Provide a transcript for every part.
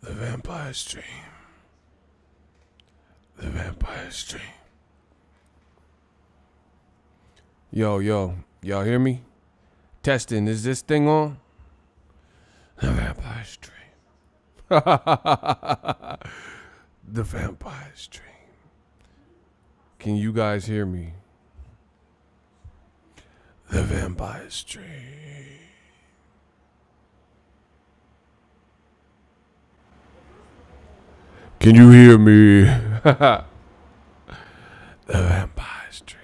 The Vampire Stream. The Vampire Stream. Yo, y'all hear me? Testing, is this thing on? The Vampire Stream. The Vampire Stream. Can you guys hear me? The Vampire Stream. Can you hear me? The Vampire Stream.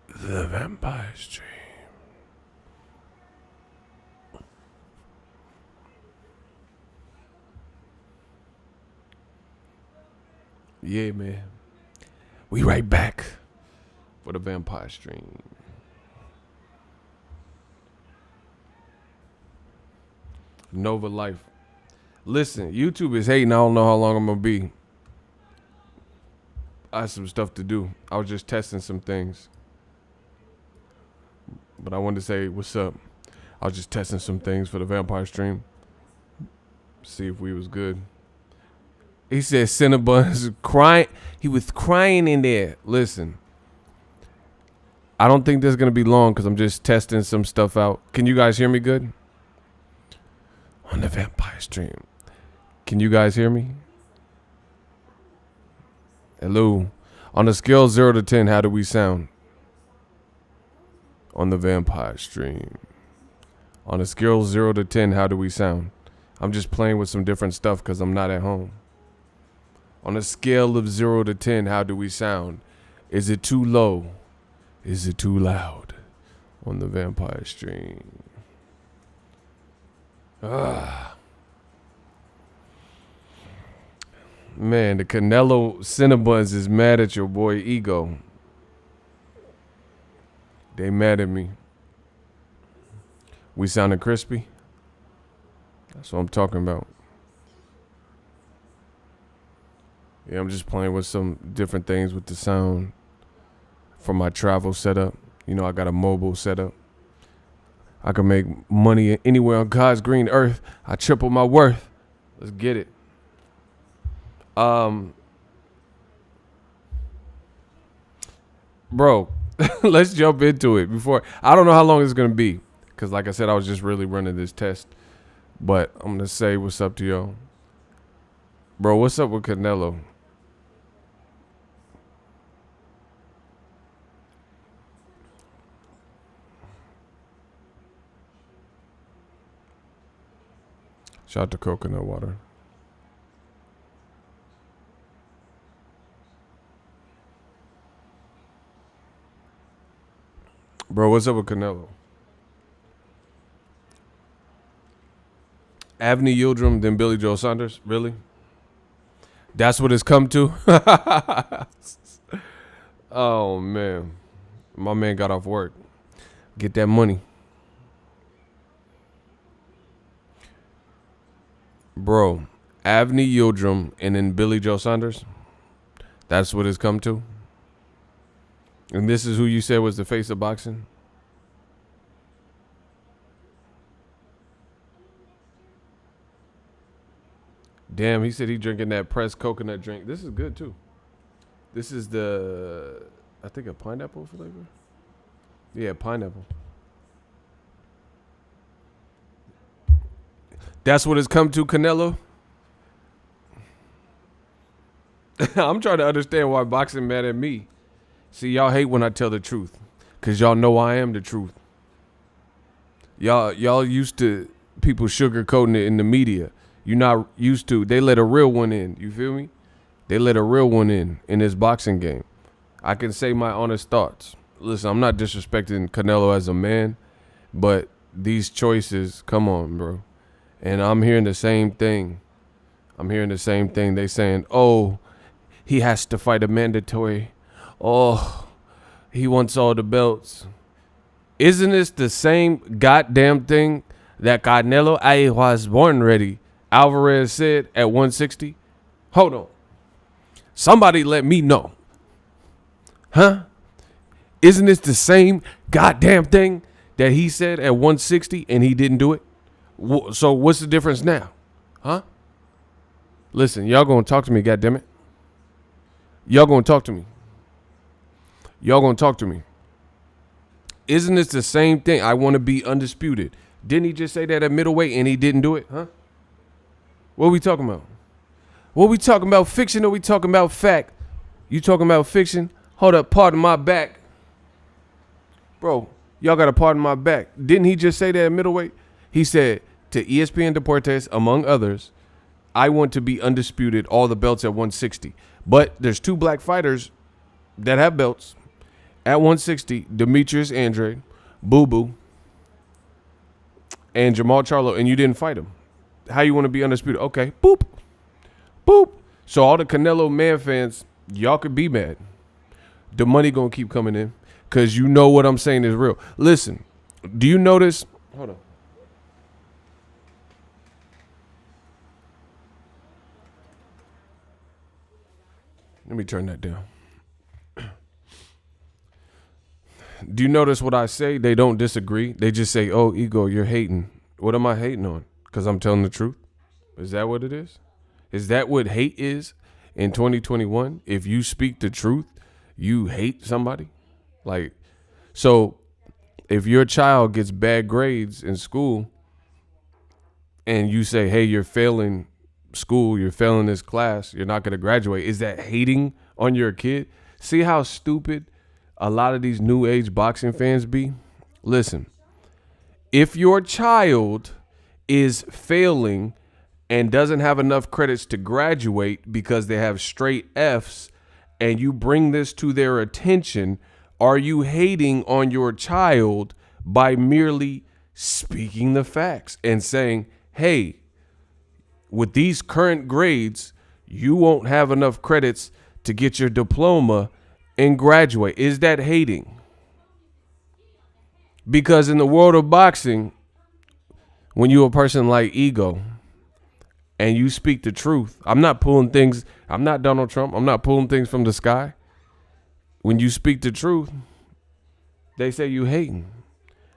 The Vampire Stream. Yeah, man. We right back for the Vampire Stream. Nova Life. Listen, YouTube is hating. I don't know how long I'm going to be. I have some stuff to do. I was just testing some things. But I wanted to say, what's up? I was just testing some things for the Vampire Stream. See if we was good. He said Cinnabon's crying. He was crying in there. Listen. I don't think this is going to be long because I'm just testing some stuff out. Can you guys hear me good? On the Vampire Stream. Can you guys hear me? Hello. On a scale 0 to 10, how do we sound? On the Vampire Stream. On a scale 0 to 10, how do we sound? I'm just playing with some different stuff because I'm not at home. On a scale of 0 to 10, how do we sound? Is it too low? Is it too loud? On the Vampire Stream. Man, the Canelo Cinnabons is mad at your boy Ego. They mad at me. We sounding crispy? That's what I'm talking about. Yeah, I'm just playing with some different things with the sound for my travel setup. You know, I got a mobile setup. I can make money anywhere on God's green earth. I triple my worth. Let's get it. Bro, let's jump into it before. I don't know how long it's going to be because, like I said, I was just really running this test. But I'm going to say what's up to y'all. Bro, what's up with Canelo? Shout out to coconut water. Bro, what's up with Canelo? Avni Yildirim, then Billy Joe Saunders? Really? That's what it's come to? Oh, man. My man got off work. Get that money. Bro, Avni Yildirim and then Billy Joe Saunders? That's what it's come to? And this is who you said was the face of boxing? Damn, he said he drinking that pressed coconut drink. This is good, too. This is the, I think, a pineapple flavor? Yeah, pineapple. That's what it's come to, Canelo? I'm trying to understand why boxing mad at me. See, y'all hate when I tell the truth. Because y'all know I am the truth. Y'all used to people sugarcoating it in the media. You're not used to. They let a real one in. You feel me? They let a real one in this boxing game. I can say my honest thoughts. Listen, I'm not disrespecting Canelo as a man, but these choices, come on, bro. And I'm hearing the same thing. They saying, oh, he has to fight a mandatory. Oh, he wants all the belts. Isn't this the same goddamn thing that Canelo, I was born ready, Alvarez said at 160? Hold on. Somebody let me know. Huh? Isn't this the same goddamn thing that he said at 160 and he didn't do it? So what's the difference now? Huh? Listen, y'all gonna talk to me, goddammit. Y'all gonna talk to me. Y'all gonna talk to me. Isn't this the same thing? I want to be undisputed. Didn't he just say that at middleweight and he didn't do it? Huh? What are we talking about? What we talking about, fiction or we talking about fact? You talking about fiction? Hold up, pardon my back. Bro, y'all got to pardon my back. Didn't he just say that at middleweight? He said to ESPN Deportes, among others, I want to be undisputed, all the belts at 160. But there's two black fighters that have belts at 160, Demetrius Andrade, Boo Boo, and Jamal Charlo, and you didn't fight him. How you want to be undisputed? Okay, boop, boop. So all the Canelo man fans, y'all could be mad. The money going to keep coming in because you know what I'm saying is real. Listen, do you notice? Hold on. Let me turn that down. Do you notice what I say? They don't disagree. They just say, oh, Ego, you're hating. What am I hating on? Because I'm telling the truth. Is that what it is? Is that what hate is in 2021? If you speak the truth, you hate somebody? Like, so if your child gets bad grades in school and you say, hey, you're failing school, you're failing this class, you're not going to graduate, is that hating on your kid? See how stupid a lot of these new age boxing fans be? Listen, if your child is failing and doesn't have enough credits to graduate because they have straight F's and you bring this to their attention, are you hating on your child by merely speaking the facts and saying, hey, with these current grades, you won't have enough credits to get your diploma and graduate? Is that hating? Because in the world of boxing, when you're a person like Ego and you speak the truth, I'm not pulling things. I'm not Donald Trump. I'm not pulling things from the sky. When you speak the truth, they say you hating.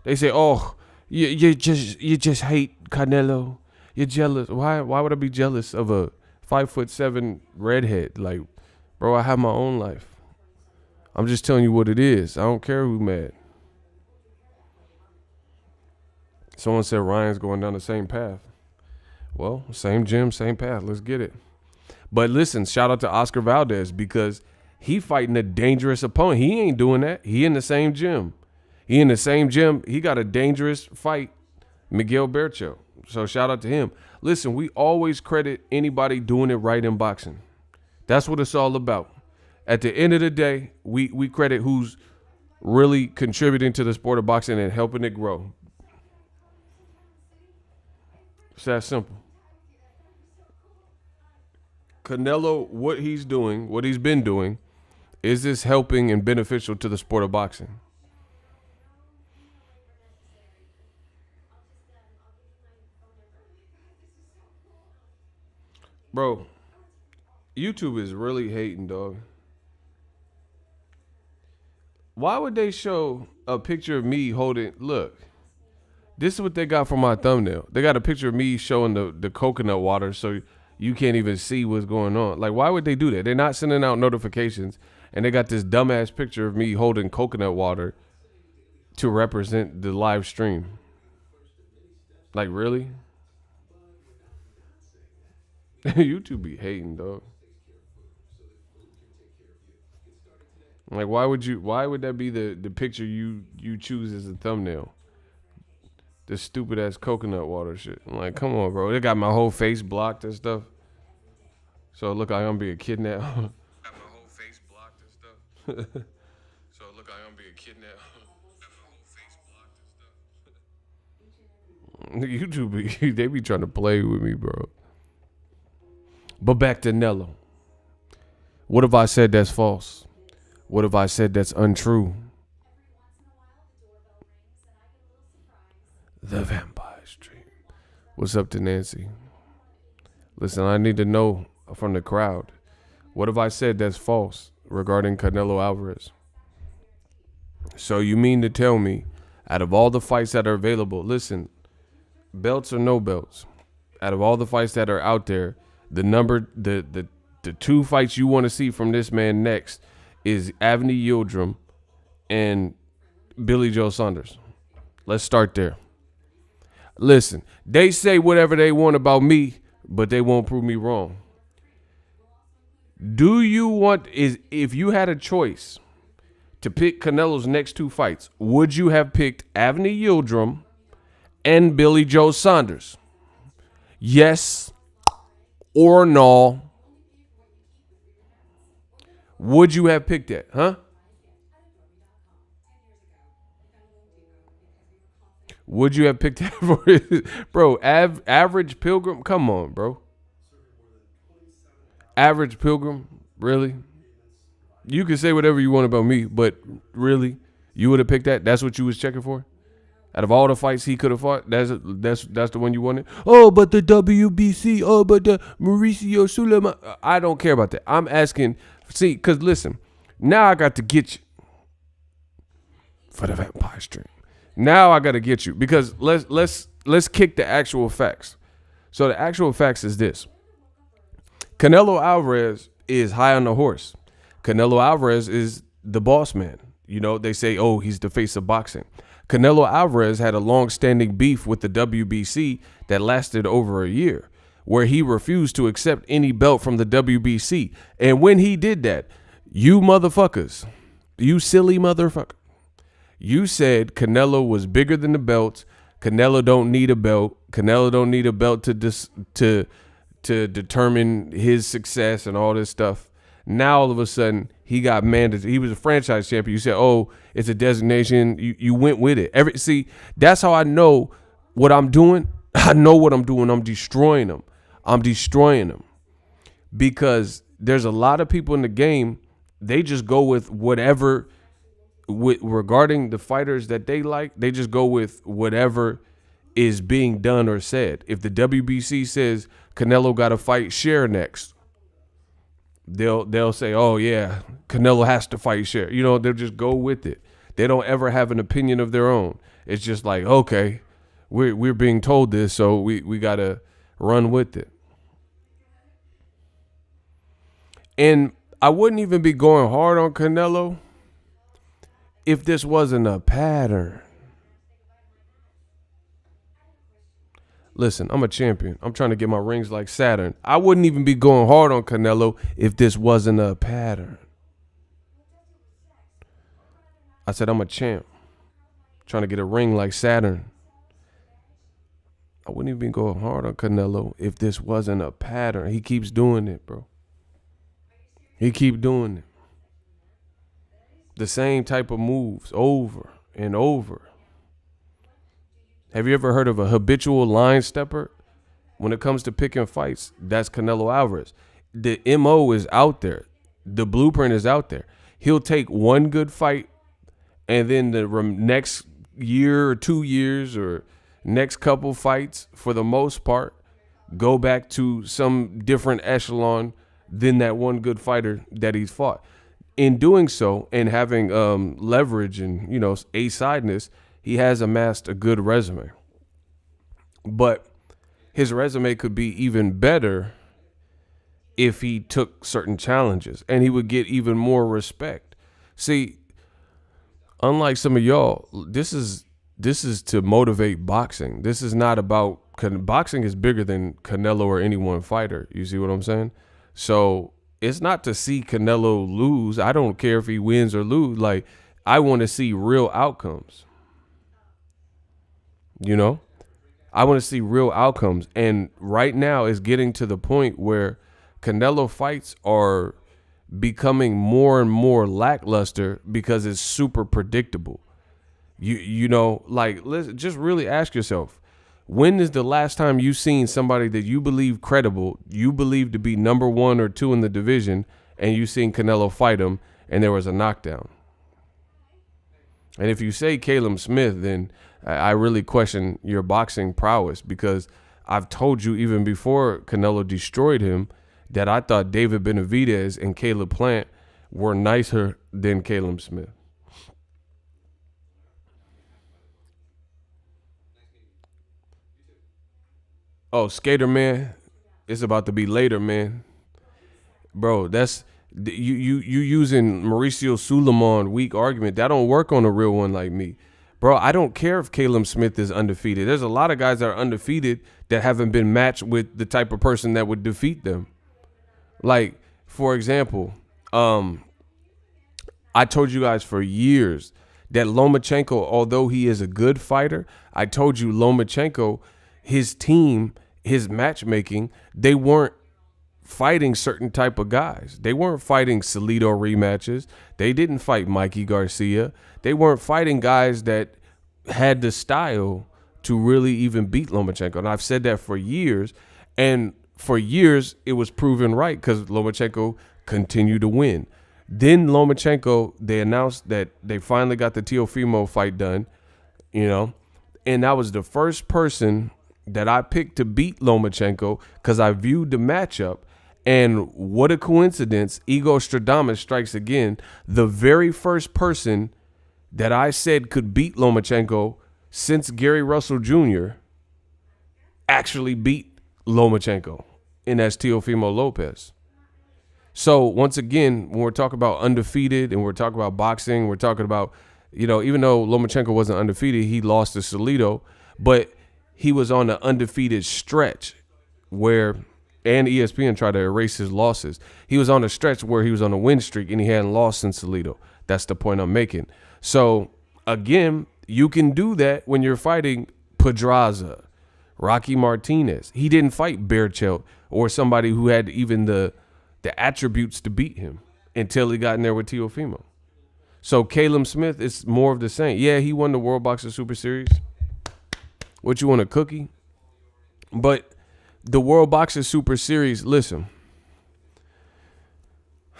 They say, oh, you just hate Canelo. You're jealous. Why would I be jealous of a 5'7" redhead? Like, bro, I have my own life. I'm just telling you what it is. I don't care who's mad. Someone said Ryan's going down the same path. Well, same gym, same path. Let's get it. But listen, shout out to Oscar Valdez because he fighting a dangerous opponent. He ain't doing that. He in the same gym. He got a dangerous fight, Miguel Bercho. So shout out to him. Listen, we always credit anybody doing it right in boxing. That's what it's all about. At the end of the day, we credit who's really contributing to the sport of boxing and helping it grow. It's that simple. Canelo, what he's doing, what he's been doing, is this helping and beneficial to the sport of boxing? Bro, YouTube is really hating, dog. Why would they show a picture of me holding, look, this is what they got for my thumbnail. They got a picture of me showing the coconut water so you can't even see what's going on. Like, why would they do that? They're not sending out notifications, and they got this dumbass picture of me holding coconut water to represent the live stream. Like, really? YouTube be hating, dog. Like, why would that be the picture you choose as a thumbnail? This stupid ass coconut water shit. I'm like, come on, bro. They got my whole face blocked and stuff. So it look like I'm being kidnapped. Got my whole face blocked and stuff. So it look like I'm being kidnapped. Got my whole face blocked and stuff. YouTube, they be trying to play with me, bro. But back to Nello. What if I said that's false? What if I said that's untrue? The Vampire Stream. What's up to Nancy? Listen, I need to know from the crowd. What if I said that's false regarding Canelo Alvarez? So you mean to tell me, out of all the fights that are available, listen, belts or no belts, out of all the fights that are out there, the two fights you want to see from this man next is Avni Yildirim and Billy Joe Saunders. Let's start there. Listen, they say whatever they want about me, but they won't prove me wrong. Do you want, if you had a choice to pick Canelo's next two fights, would you have picked Avni Yildirim and Billy Joe Saunders? Yes or no? Would you have picked that, huh? Would you have picked that for bro? Average Pilgrim, come on, bro. Average Pilgrim, really? You can say whatever you want about me, but really, you would have picked that? That's what you was checking for? Out of all the fights he could have fought, that's the one you wanted? Oh, but the WBC, oh, but the Mauricio Sulaiman. I don't care about that. I'm asking, see, because listen, now I got to get you for the Vampire Stream. Now I got to get you because let's kick the actual facts. So the actual facts is this. Canelo Alvarez is high on the horse. Canelo Alvarez is the boss man. You know, they say, oh, he's the face of boxing. Canelo Alvarez had a long-standing beef with the WBC that lasted over a year, where he refused to accept any belt from the WBC. And when he did that, you motherfuckers, you silly motherfucker, you said Canelo was bigger than the belts. Canelo don't need a belt. Canelo don't need a belt to determine his success and all this stuff. Now all of a sudden he got mandated. He was a franchise champion. You said, "Oh, it's a designation." You went with it. See, that's how I know what I'm doing. I know what I'm doing. I'm destroying them. I'm destroying them because there's a lot of people in the game. They just go with whatever. Regarding the fighters that they like, they just go with whatever is being done or said. If the WBC says Canelo got to fight Cher next, they'll say, oh yeah, Canelo has to fight Cher. You know, they'll just go with it. They don't ever have an opinion of their own. It's just like, okay, we're being told this, so we gotta run with it. And I wouldn't even be going hard on Canelo if this wasn't a pattern. Listen, I'm a champion. I'm trying to get my rings like Saturn. I wouldn't even be going hard on Canelo if this wasn't a pattern. I said I'm a champ. Trying to get a ring like Saturn. I wouldn't even be going hard on Canelo if this wasn't a pattern. He keeps doing it, bro. He keep doing it. The same type of moves over and over. Have you ever heard of a habitual line stepper? When it comes to picking fights, that's Canelo Alvarez. The MO is out there. The blueprint is out there. He'll take one good fight and then the next year or 2 years or next couple fights, for the most part, go back to some different echelon than that one good fighter that he's fought. In doing so and having leverage and, you know, a-sideness, he has amassed a good resume. But his resume could be even better if he took certain challenges, and he would get even more respect. See, unlike some of y'all, this is to motivate boxing. This is not about boxing is bigger than Canelo or any one fighter. You see what I'm saying? So it's not to see Canelo lose. I don't care if he wins or lose. Like, I want to see real outcomes. You know, I want to see real outcomes. And right now it's getting to the point where Canelo fights are becoming more and more lackluster because it's super predictable. You know, like, let's just really ask yourself, when is the last time you seen somebody that you believe credible, you believe to be number 1 or 2 in the division, and you seen Canelo fight him and there was a knockdown? And if you say Caleb Smith, then I really question your boxing prowess, because I've told you even before Canelo destroyed him that I thought David Benavidez and Caleb Plant were nicer than Caleb Smith. Oh, Skater Man, it's about to be later, man. Bro, that's you using Mauricio Suleiman weak argument. That don't work on a real one like me. Bro, I don't care if Caleb Smith is undefeated. There's a lot of guys that are undefeated that haven't been matched with the type of person that would defeat them. Like, for example, I told you guys for years that Lomachenko, although he is a good fighter, I told you Lomachenko, his team, his matchmaking, they weren't fighting certain type of guys. They weren't fighting Salido rematches. They didn't fight Mikey Garcia. They weren't fighting guys that had the style to really even beat Lomachenko. And I've said that for years. And for years, it was proven right because Lomachenko continued to win. Then Lomachenko, they announced that they finally got the Teofimo fight done, you know, and that was the first person that I picked to beat Lomachenko because I viewed the matchup. And what a coincidence, Igor Stradamus strikes again. The very first person that I said could beat Lomachenko since Gary Russell Jr. actually beat Lomachenko, and that's Teofimo Lopez. So once again, when we're talking about undefeated and we're talking about boxing, we're talking about, you know, even though Lomachenko wasn't undefeated, he lost to Salido, but he was on an undefeated stretch where, and ESPN tried to erase his losses. He was on a stretch where he was on a win streak and he hadn't lost since Salido. That's the point I'm making. So again, you can do that when you're fighting Pedraza, Rocky Martinez. He didn't fight Berchelt or somebody who had even the attributes to beat him until he got in there with Teofimo. So Caleb Smith is more of the same. Yeah, he won the World Boxing Super Series. What, you want, a cookie? But the World Boxing Super Series, listen,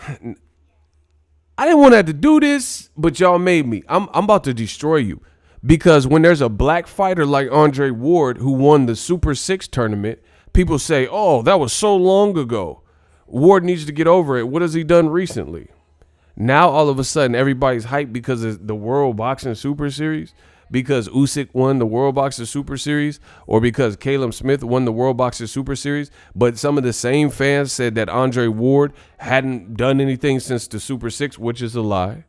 I didn't want to have to do this, but y'all made me. I'm about to destroy you. Because when there's a black fighter like Andre Ward who won the Super 6 tournament, people say, oh, that was so long ago. Ward needs to get over it. What has he done recently? Now, all of a sudden, everybody's hyped because of the World Boxing Super Series, because Usyk won the World Boxing Super Series, or because Caleb Smith won the World Boxing Super Series. But some of the same fans said that Andre Ward hadn't done anything since the Super 6, which is a lie.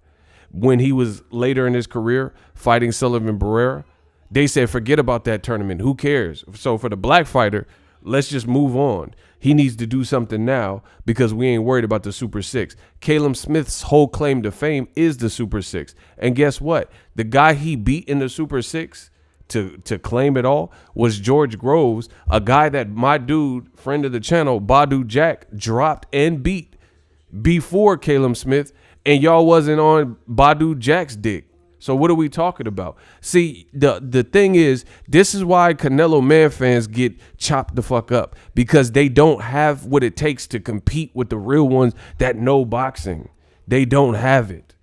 When he was later in his career fighting Sullivan Barrera, they said, forget about that tournament. Who cares? So for the black fighter, let's just move on. He needs to do something now because we ain't worried about the Super 6. Caleb Smith's whole claim to fame is the Super 6. And guess what? The guy he beat in the Super 6 to claim it all was George Groves, a guy that my dude, friend of the channel, Badu Jack, dropped and beat before Caleb Smith, and y'all wasn't on Badu Jack's dick. So what are we talking about? See, the thing is, this is why Canelo Man fans get chopped the fuck up, because they don't have what it takes to compete with the real ones that know boxing. They don't have it.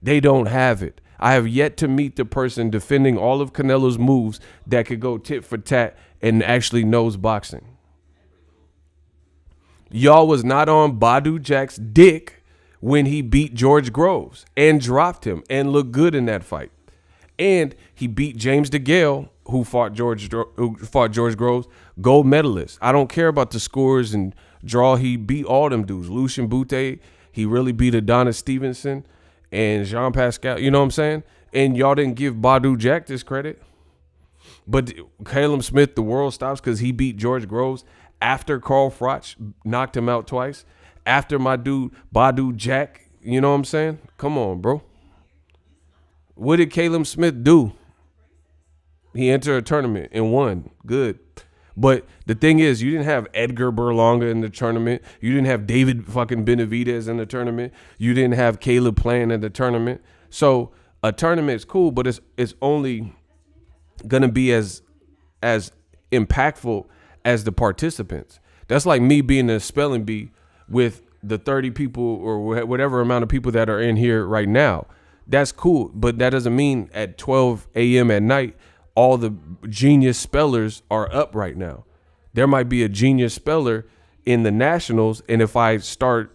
They don't have it. I have yet to meet the person defending all of Canelo's moves that could go tit for tat and actually knows boxing. Y'all was not on Badu Jack's dick when he beat George Groves and dropped him and looked good in that fight. And he beat James DeGale, who fought George Groves, gold medalist. I don't care about the scores and draw. He beat all them dudes. Lucien Bute, he really beat Adonis Stevenson and Jean Pascal. You know what I'm saying? And y'all didn't give Badu Jack this credit. But Caleb Smith, the world stops because he beat George Groves after Carl Froch knocked him out twice. After my dude Badu Jack, you know what I'm saying? Come on, bro. What did Caleb Smith do? He entered a tournament and won. Good. But the thing is, you didn't have Edgar Berlanga in the tournament. You didn't have David fucking Benavidez in the tournament. You didn't have Caleb playing in the tournament. So a tournament is cool, but it's only gonna be as impactful as the participants. That's like me being a spelling bee with the 30 people or whatever amount of people that are in here right now. That's cool, but that doesn't mean at 12 a.m. at night, all the genius spellers are up right now. There might be a genius speller in the nationals, and if I start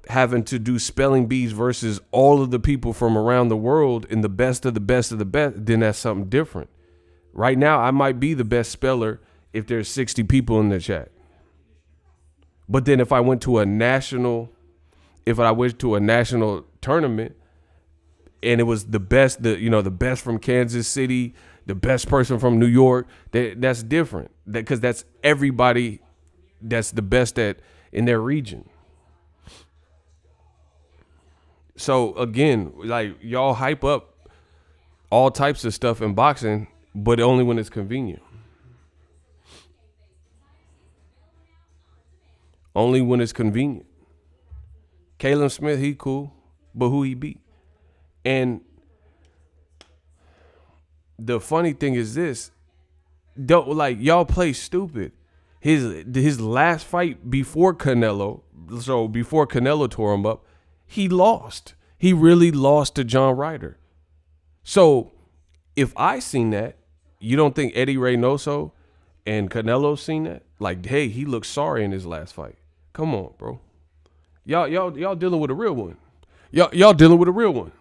having to do spelling bees versus all of the people from around the world and the best of the best of the best, then that's something different. Right now, I might be the best speller if there's 60 people in the chat. But then if I went to a national tournament and it was the best, the best from Kansas City, the best person from New York, that's different. Because that's everybody that's the best in their region. So again, like y'all hype up all types of stuff in boxing, but only when it's convenient. Only when it's convenient. Caleb Smith, he cool, but who he beat? And the funny thing is this, y'all play stupid. His last fight before Canelo, so before Canelo tore him up, he lost. He really lost to John Ryder. So if I seen that, you don't think Eddie Reynoso and Canelo seen that? Like, hey, he looked sorry in his last fight. Come on, bro. Y'all dealing with a real one. Y'all dealing with a real one.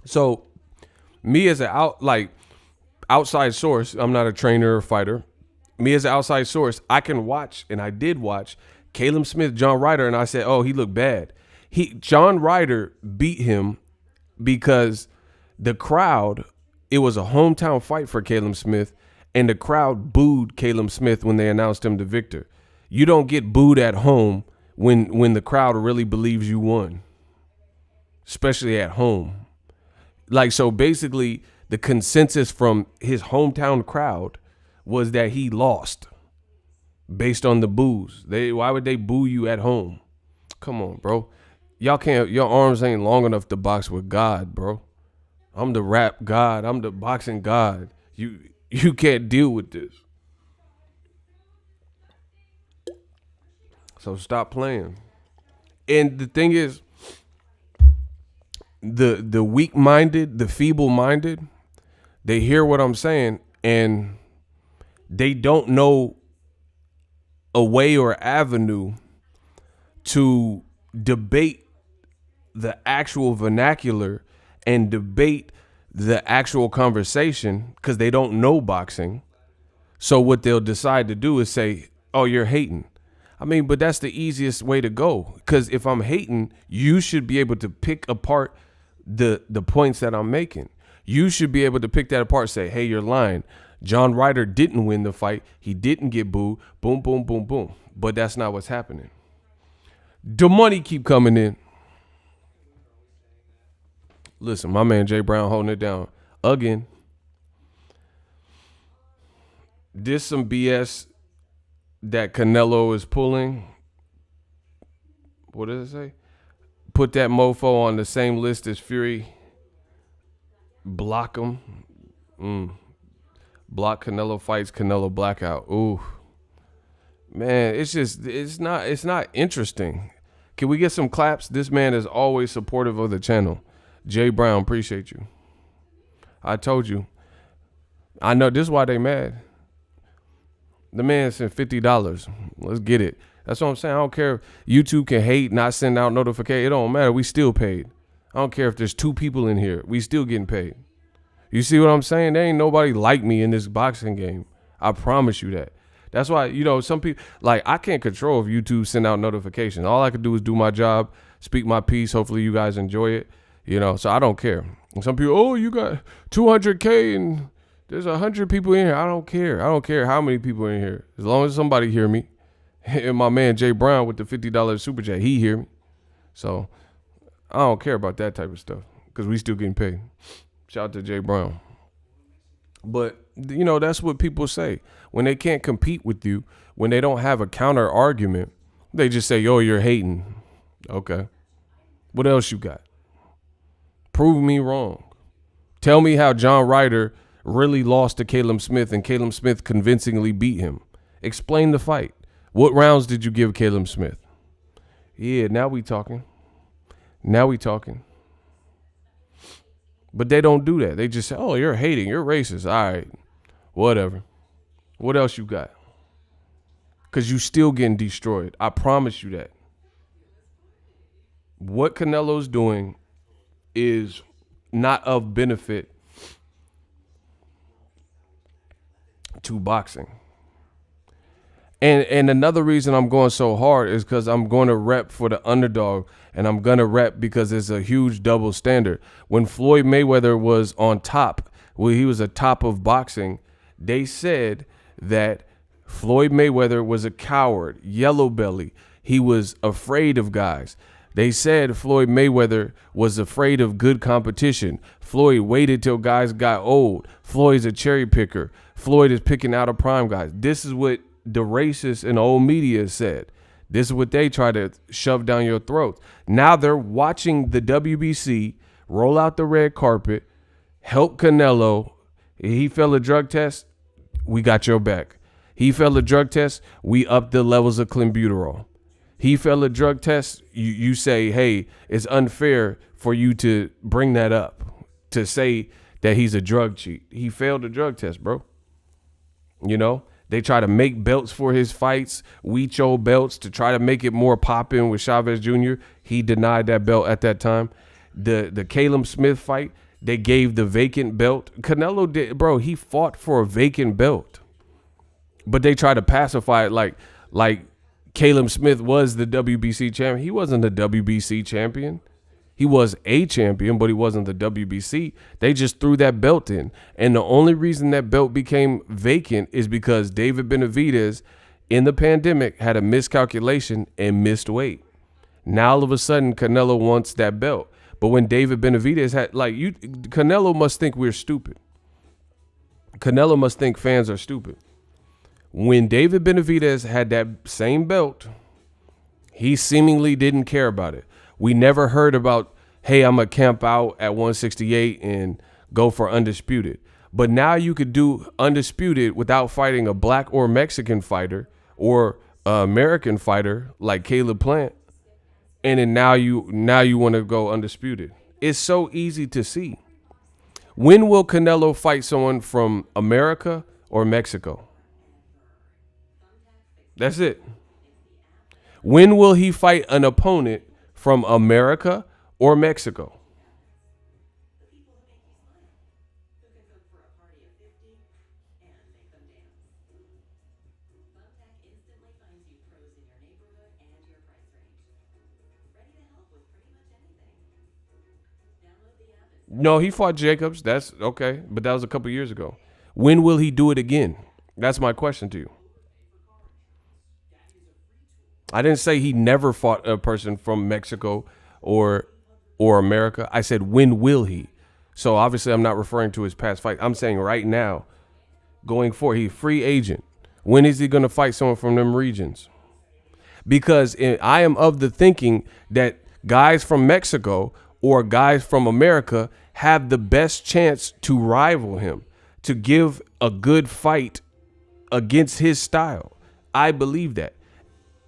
So me as outside source, I'm not a trainer or fighter. Me as an outside source, I can watch, and I did watch Caleb Smith, John Ryder, and I said, oh, he looked bad. John Ryder beat him because the crowd, it was a hometown fight for Caleb Smith, and the crowd booed Caleb Smith when they announced him the victor. You don't get booed at home when the crowd really believes you won, especially at home. Like, so basically the consensus from his hometown crowd was that he lost based on the boos. Why would they boo you at home? Come on, bro. Your arms ain't long enough to box with God, bro. I'm the rap God. I'm the boxing God. You can't deal with this. So stop playing. And the thing is, the weak-minded, the feeble-minded, they hear what I'm saying and they don't know a way or avenue to debate the actual vernacular and debate the actual conversation because they don't know boxing. So what they'll decide to do is say, oh, you're hating. I mean, but that's the easiest way to go, because if I'm hating, you should be able to pick apart the points that I'm making. You should be able to pick that apart, say, hey, you're lying. John Ryder didn't win the fight. He didn't get booed. Boom, boom, boom, boom. But that's not what's happening. The money keep coming in. Listen, my man Jay Brown holding it down again. This some BS that Canelo is pulling. What does it say? Put that mofo on the same list as Fury. Block him. Block Canelo fights, Canelo blackout. Ooh. Man, it's not interesting. Can we get some claps? This man is always supportive of the channel. Jay Brown, appreciate you. I told you. I know this is why they mad. The man sent $50. Let's get it. That's what I'm saying. I don't care if YouTube can hate, not send out notification. It don't matter. We still paid. I don't care if there's 2 people in here. We still getting paid. You see what I'm saying? There ain't nobody like me in this boxing game. I promise you that. That's why, some people, like, I can't control if YouTube send out notifications. All I can do is do my job, speak my piece. Hopefully you guys enjoy it. So I don't care. And some people, oh, you got 200K and there's 100 people in here. I don't care. I don't care how many people are in here. As long as somebody hear me. And my man Jay Brown with the $50 super chat, he hear me. So I don't care about that type of stuff because we still getting paid. Shout out to Jay Brown. But, that's what people say. When they can't compete with you, when they don't have a counter argument, they just say, yo, you're hating. Okay. What else you got? Prove me wrong. Tell me how John Ryder really lost to Caleb Smith and Caleb Smith convincingly beat him. Explain the fight. What rounds did you give Caleb Smith? Yeah, now we talking. But they don't do that. They just say, oh, you're hating. You're racist. All right. Whatever. What else you got? Because you still getting destroyed. I promise you that. What Canelo's doing is not of benefit to boxing. And another reason I'm going so hard is because I'm going to rep for the underdog, and I'm going to rep because it's a huge double standard. When Floyd Mayweather was on top, when he was a top of boxing, they said that Floyd Mayweather was a coward, yellow belly. He was afraid of guys. They said Floyd Mayweather was afraid of good competition. Floyd waited till guys got old. Floyd's a cherry picker. Floyd is picking out a prime guys. This is what the racists and old media said. This is what they try to shove down your throat. Now they're watching the WBC roll out the red carpet, help Canelo. He failed a drug test, we got your back. He failed a drug test, we upped the levels of clenbuterol. He failed a drug test, you say, hey, it's unfair for you to bring that up, to say that he's a drug cheat. He failed a drug test, bro. You know? They try to make belts for his fights, Weicho belts, to try to make it more popping with Chavez Jr. He denied that belt at that time. The Caleb Smith fight, they gave the vacant belt. Canelo did, bro, he fought for a vacant belt. But they try to pacify it like Caleb Smith was the WBC champion. He wasn't the WBC champion. He was a champion, but he wasn't the WBC. They just threw that belt in. And the only reason that belt became vacant is because David Benavidez in the pandemic had a miscalculation and missed weight. Now all of a sudden Canelo wants that belt. But when David Benavidez had, Canelo must think we're stupid. Canelo must think fans are stupid. When David Benavidez had that same belt, he seemingly didn't care about it. We never heard about, hey, I'm going to camp out at 168 and go for undisputed. But now you could do undisputed without fighting a black or Mexican fighter or an American fighter like Caleb Plant. And then now you want to go undisputed. It's so easy to see. When will Canelo fight someone from America or Mexico? That's it. When will he fight an opponent from America or Mexico? No, he fought Jacobs. That's okay, but that was a couple years ago. When will he do it again? That's my question to you. I didn't say he never fought a person from Mexico or America. I said, when will he? So obviously I'm not referring to his past fight. I'm saying right now, going forward, he's a free agent. When is he going to fight someone from them regions? Because I am of the thinking that guys from Mexico or guys from America have the best chance to rival him, to give a good fight against his style. I believe that.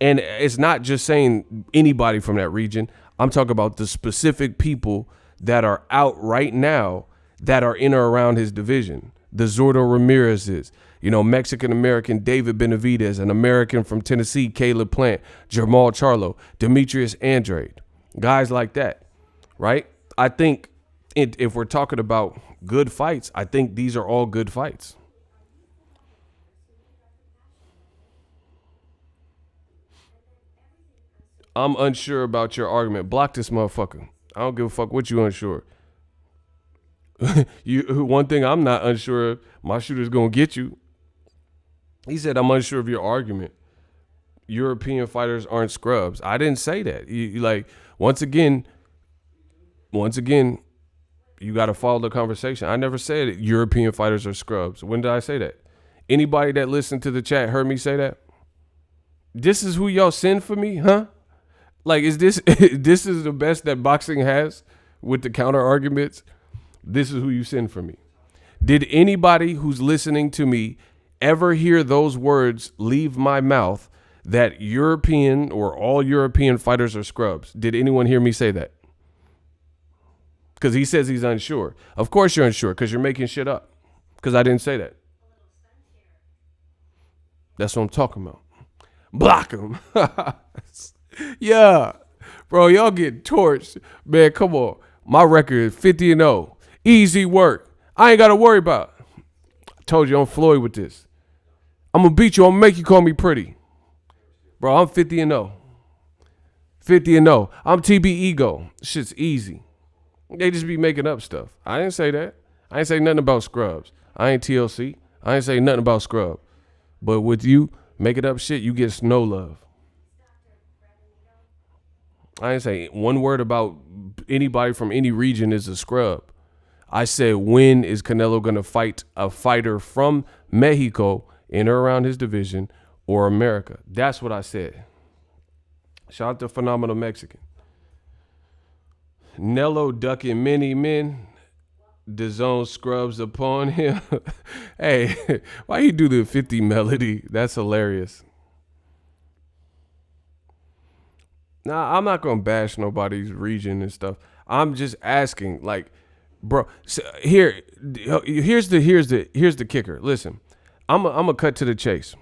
And it's not just saying anybody from that region. I'm talking about the specific people that are out right now that are in or around his division. The Zurdo Ramirez's, Mexican-American David Benavidez, an American from Tennessee, Caleb Plant, Jermall Charlo, Demetrius Andrade, guys like that, right? I think if we're talking about good fights, I think these are all good fights. I'm unsure about your argument. Block this motherfucker. I don't give a fuck what you unsure. One thing I'm not unsure of, my shooter's gonna get you. He said I'm unsure of your argument. European fighters aren't scrubs. I didn't say that. Once again, you got to follow the conversation. I never said European fighters are scrubs. When did I say that? Anybody that listened to the chat heard me say that? This is who y'all send for me, huh? Is this this is the best that boxing has with the counter arguments? This is who you send for me. Did anybody who's listening to me ever hear those words leave my mouth that European or all European fighters are scrubs? Did anyone hear me say that? Because he says he's unsure. Of course you're unsure because you're making shit up. Because I didn't say that. That's what I'm talking about. Block him. Yeah. Bro, y'all get torched. Man, come on. My record is 50-0. Easy work. I ain't got to worry about it. I told you I'm Floyd with this. I'm gonna beat you. I'm gonna make you call me pretty, bro. I'm 50 and 0. 50 and 0. I'm TB ego. Shit's easy. They just be making up stuff. I didn't say that. I ain't say nothing about scrubs. I ain't TLC. I ain't say nothing about scrub. But with you making up shit, you get no love. I didn't say one word about anybody from any region is a scrub. I said, when is Canelo going to fight a fighter from Mexico in or around his division or America? That's what I said. Shout out to Phenomenal Mexican. Nello ducking many men. The zone scrubs upon him. Hey, why you do the 50 melody? That's hilarious. Nah, I'm not gonna bash nobody's region and stuff. I'm just asking, like, bro. So here's the kicker. Listen, I'm gonna cut to the chase.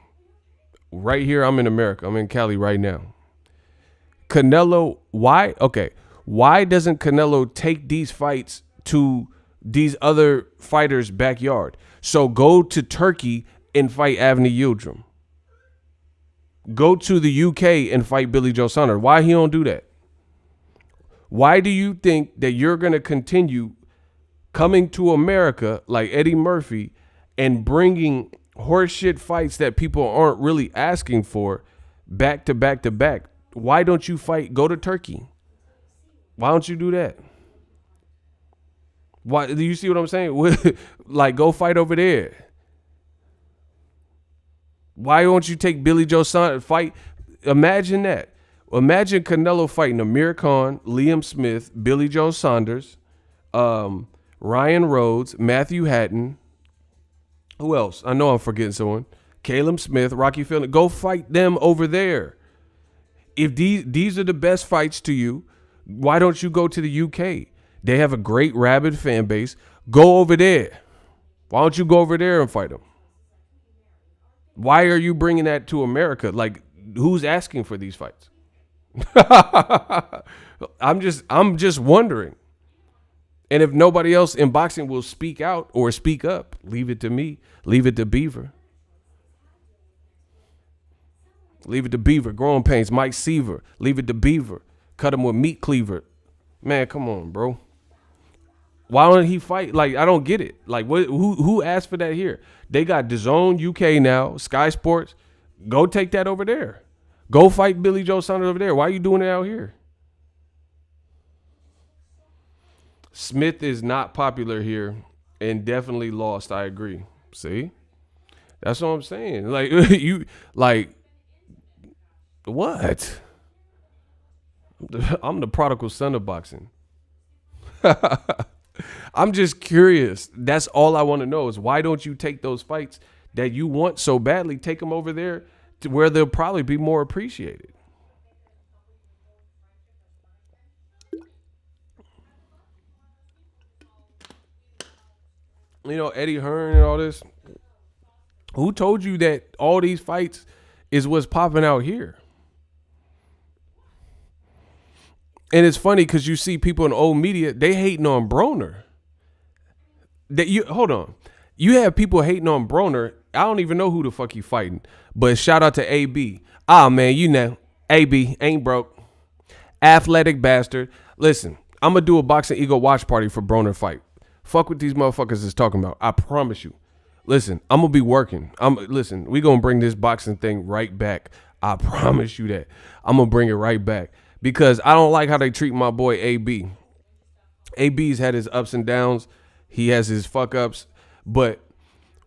Right here, I'm in America. I'm in Cali right now. Canelo, why? Okay, why doesn't Canelo take these fights to these other fighters' backyard? So go to Turkey and fight Avni Yildirim. Go to the UK and fight Billy Joe Saunders. Why he don't do that? Why do you think that you're going to continue coming to America like Eddie Murphy and bringing horseshit fights that people aren't really asking for back to back to back? Why don't you fight? Go to Turkey. Why don't you do that? Why do you see what I'm saying? Like, go fight over there. Why won't you take Billy Joe Saunders fight? Imagine that. Imagine Canelo fighting Amir Khan, Liam Smith, Billy Joe Saunders, Ryan Rhodes, Matthew Hatton. Who else? I know I'm forgetting someone. Caleb Smith, Rocky Fielding. Go fight them over there. If these are the best fights to you, why don't you go to the UK? They have a great rabid fan base. Go over there. Why don't you go over there and fight them? Why are you bringing that to America? Like, who's asking for these fights? I'm just wondering. And if nobody else in boxing will speak out or speak up, leave it to me. Leave it to Beaver. Leave it to Beaver. Growing Pains, Mike Seaver. Leave it to Beaver. Cut him with meat cleaver. Man, come on, bro. Why don't he fight? Like, I don't get it. Like, who asked for that here? They got DAZN UK now, Sky Sports. Go take that over there. Go fight Billy Joe Saunders over there. Why are you doing it out here? Smith is not popular here and definitely lost. I agree. See? That's what I'm saying. Like, you, like, what? I'm the prodigal son of boxing. I'm just curious. That's all I want to know is why don't you take those fights that you want so badly, take them over there to where they'll probably be more appreciated. You know, Eddie Hearn and all this. Who told you that all these fights is what's popping out here? And it's funny because you see people in old media, they hating on Broner. Hold on. You have people hating on Broner. I don't even know who the fuck he fighting. But shout out to AB. Ah, man, you know, AB ain't broke. Athletic bastard. Listen, I'm going to do a boxing ego watch party for Broner fight. Fuck what these motherfuckers is talking about. I promise you. Listen, I'm going to be working. Listen, we going to bring this boxing thing right back. I promise you that. I'm going to bring it right back. Because I don't like how they treat my boy AB. AB's had his ups and downs. He has his fuck ups. But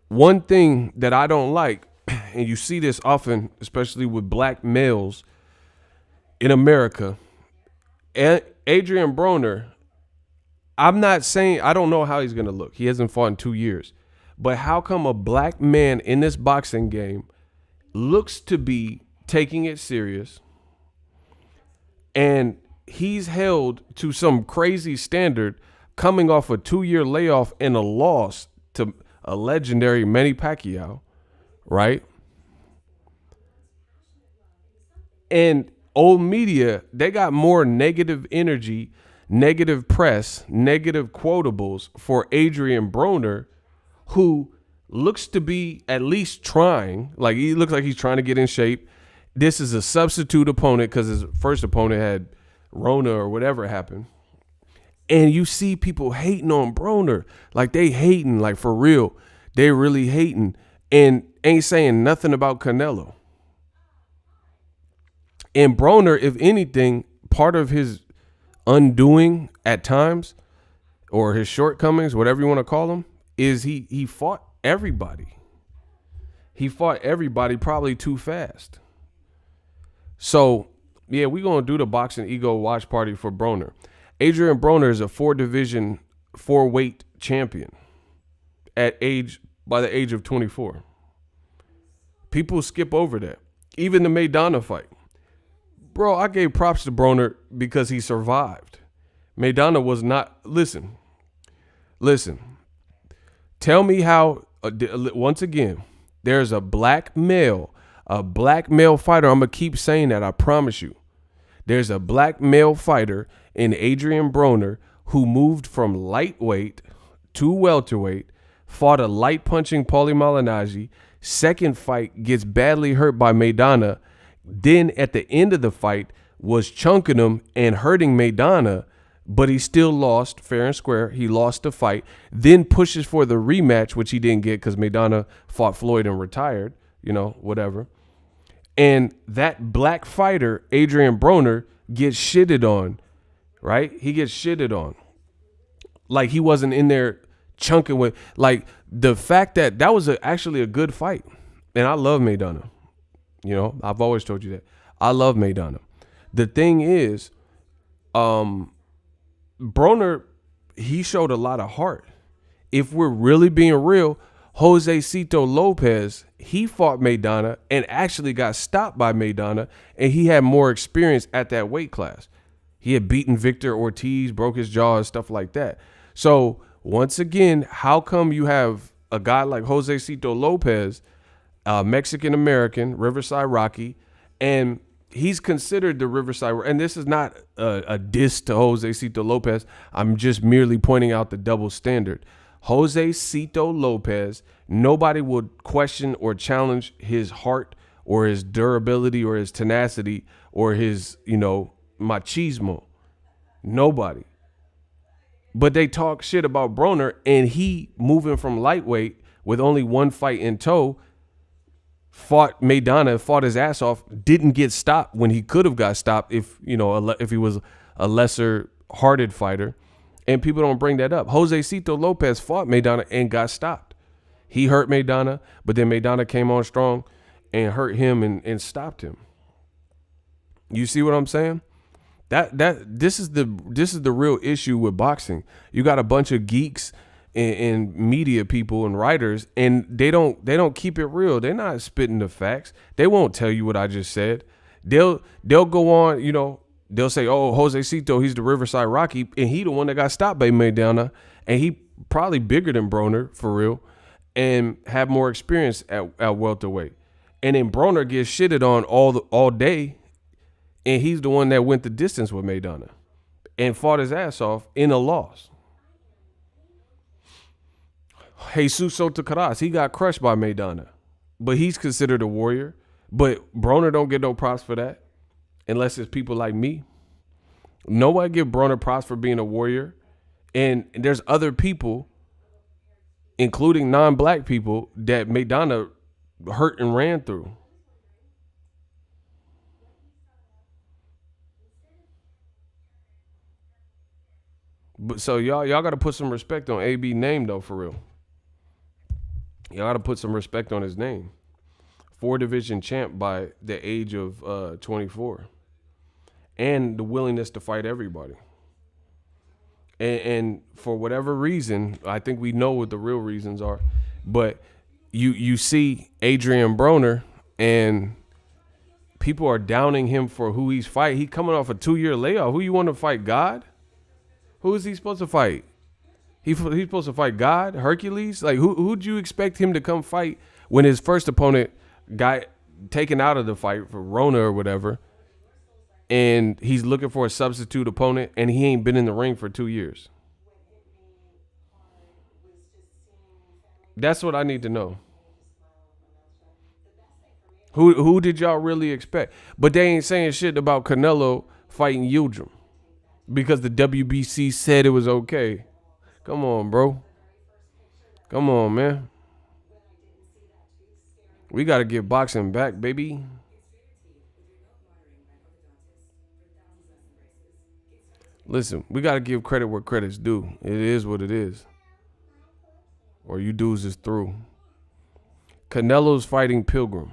one thing that I don't like, and you see this often, especially with black males in America, Adrian Broner, I'm not saying, I don't know how he's going to look. He hasn't fought in 2 years. But how come a black man in this boxing game looks to be taking it serious? And he's held to some crazy standard coming off a 2-year layoff and a loss to a legendary Manny Pacquiao, right? And old media, they got more negative energy, negative press, negative quotables for Adrian Broner, who looks to be at least trying. Like he looks like he's trying to get in shape. This is a substitute opponent because his first opponent had Rona or whatever happened. And you see people hating on Broner. Like they hating, like for real. They really hating and ain't saying nothing about Canelo. And Broner, if anything, part of his undoing at times or his shortcomings, whatever you want to call them, is he fought everybody. He fought everybody probably too fast. So, yeah, we're going to do the boxing ego watch party for Broner. Adrian Broner is a 4-division, 4-weight champion by the age of 24. People skip over that. Even the Maidana fight. Bro, I gave props to Broner because he survived. Maidana was not. Listen. Tell me how, once again, there's a black male fighter. I'm going to keep saying that. I promise you. There's a black male fighter in Adrian Broner who moved from lightweight to welterweight, fought a light punching Paulie Malignaggi. Second fight, gets badly hurt by Maidana. Then at the end of the fight was chunking him and hurting Maidana, but he still lost fair and square. He lost the fight. Then pushes for the rematch, which he didn't get because Maidana fought Floyd and retired, whatever. And that black fighter, Adrian Broner, gets shitted on, right? He gets shitted on. Like he wasn't in there chunking with, like the fact that was actually a good fight. And I love Maidana. I've always told you that. I love Maidana. The thing is, Broner, he showed a lot of heart. If we're really being real, Jose Cito Lopez, he fought Maidana and actually got stopped by Maidana, and he had more experience at that weight class. He had beaten Victor Ortiz, broke his jaw, and stuff like that. So once again, how come you have a guy like Jose Cito Lopez, Mexican-American, Riverside Rocky, and he's considered the Riverside, and this is not a diss to Jose Cito Lopez. I'm just merely pointing out the double standard. Jose Cito Lopez, nobody would question or challenge his heart or his durability or his tenacity or his, machismo. Nobody. But they talk shit about Broner, and he, moving from lightweight with only one fight in tow, fought Maidana, fought his ass off, didn't get stopped when he could have got stopped if he was a lesser hearted fighter. And people don't bring that up. Jose Cito Lopez fought Maidana and got stopped. He hurt Maidana, but then Maidana came on strong and hurt him and stopped him. You see what I'm saying? This is the real issue with boxing. You got a bunch of geeks and media people and writers, and they don't keep it real. They're not spitting the facts. They won't tell you what I just said. They'll go on, they'll say, oh, Jose Cito, he's the Riverside Rocky, and he the one that got stopped by Maidana, and he probably bigger than Broner for real, and have more experience at welterweight. And then Broner gets shitted on all day, and he's the one that went the distance with Maidana and fought his ass off in a loss. Jesus Soto Caras, he got crushed by Maidana, but he's considered a warrior. But Broner don't get no props for that unless it's people like me. Nobody give Broner props for being a warrior. And there's other people, including non-black people, that Maidana hurt and ran through. But so y'all got to put some respect on AB name though, for real. Y'all got to put some respect on his name. 4-division champ by the age of 24. And the willingness to fight everybody. And for whatever reason, I think we know what the real reasons are, but you see Adrian Broner and people are downing him for who he's fighting. He coming off a 2-year layoff. Who you want to fight, God? Who is he supposed to fight? He's supposed to fight God, Hercules? Like, who'd you expect him to come fight when his first opponent got taken out of the fight for Rona or whatever, and he's looking for a substitute opponent, and he ain't been in the ring for 2 years? That's what I need to know. Who did y'all really expect? But they ain't saying shit about Canelo fighting Yildirim because the WBC said it was okay. Come on, bro. Come on, man. We got to get boxing back, baby. Listen, we got to give credit where credit's due. It is what it is. Or you dudes is through. Canelo's fighting Pilgrim.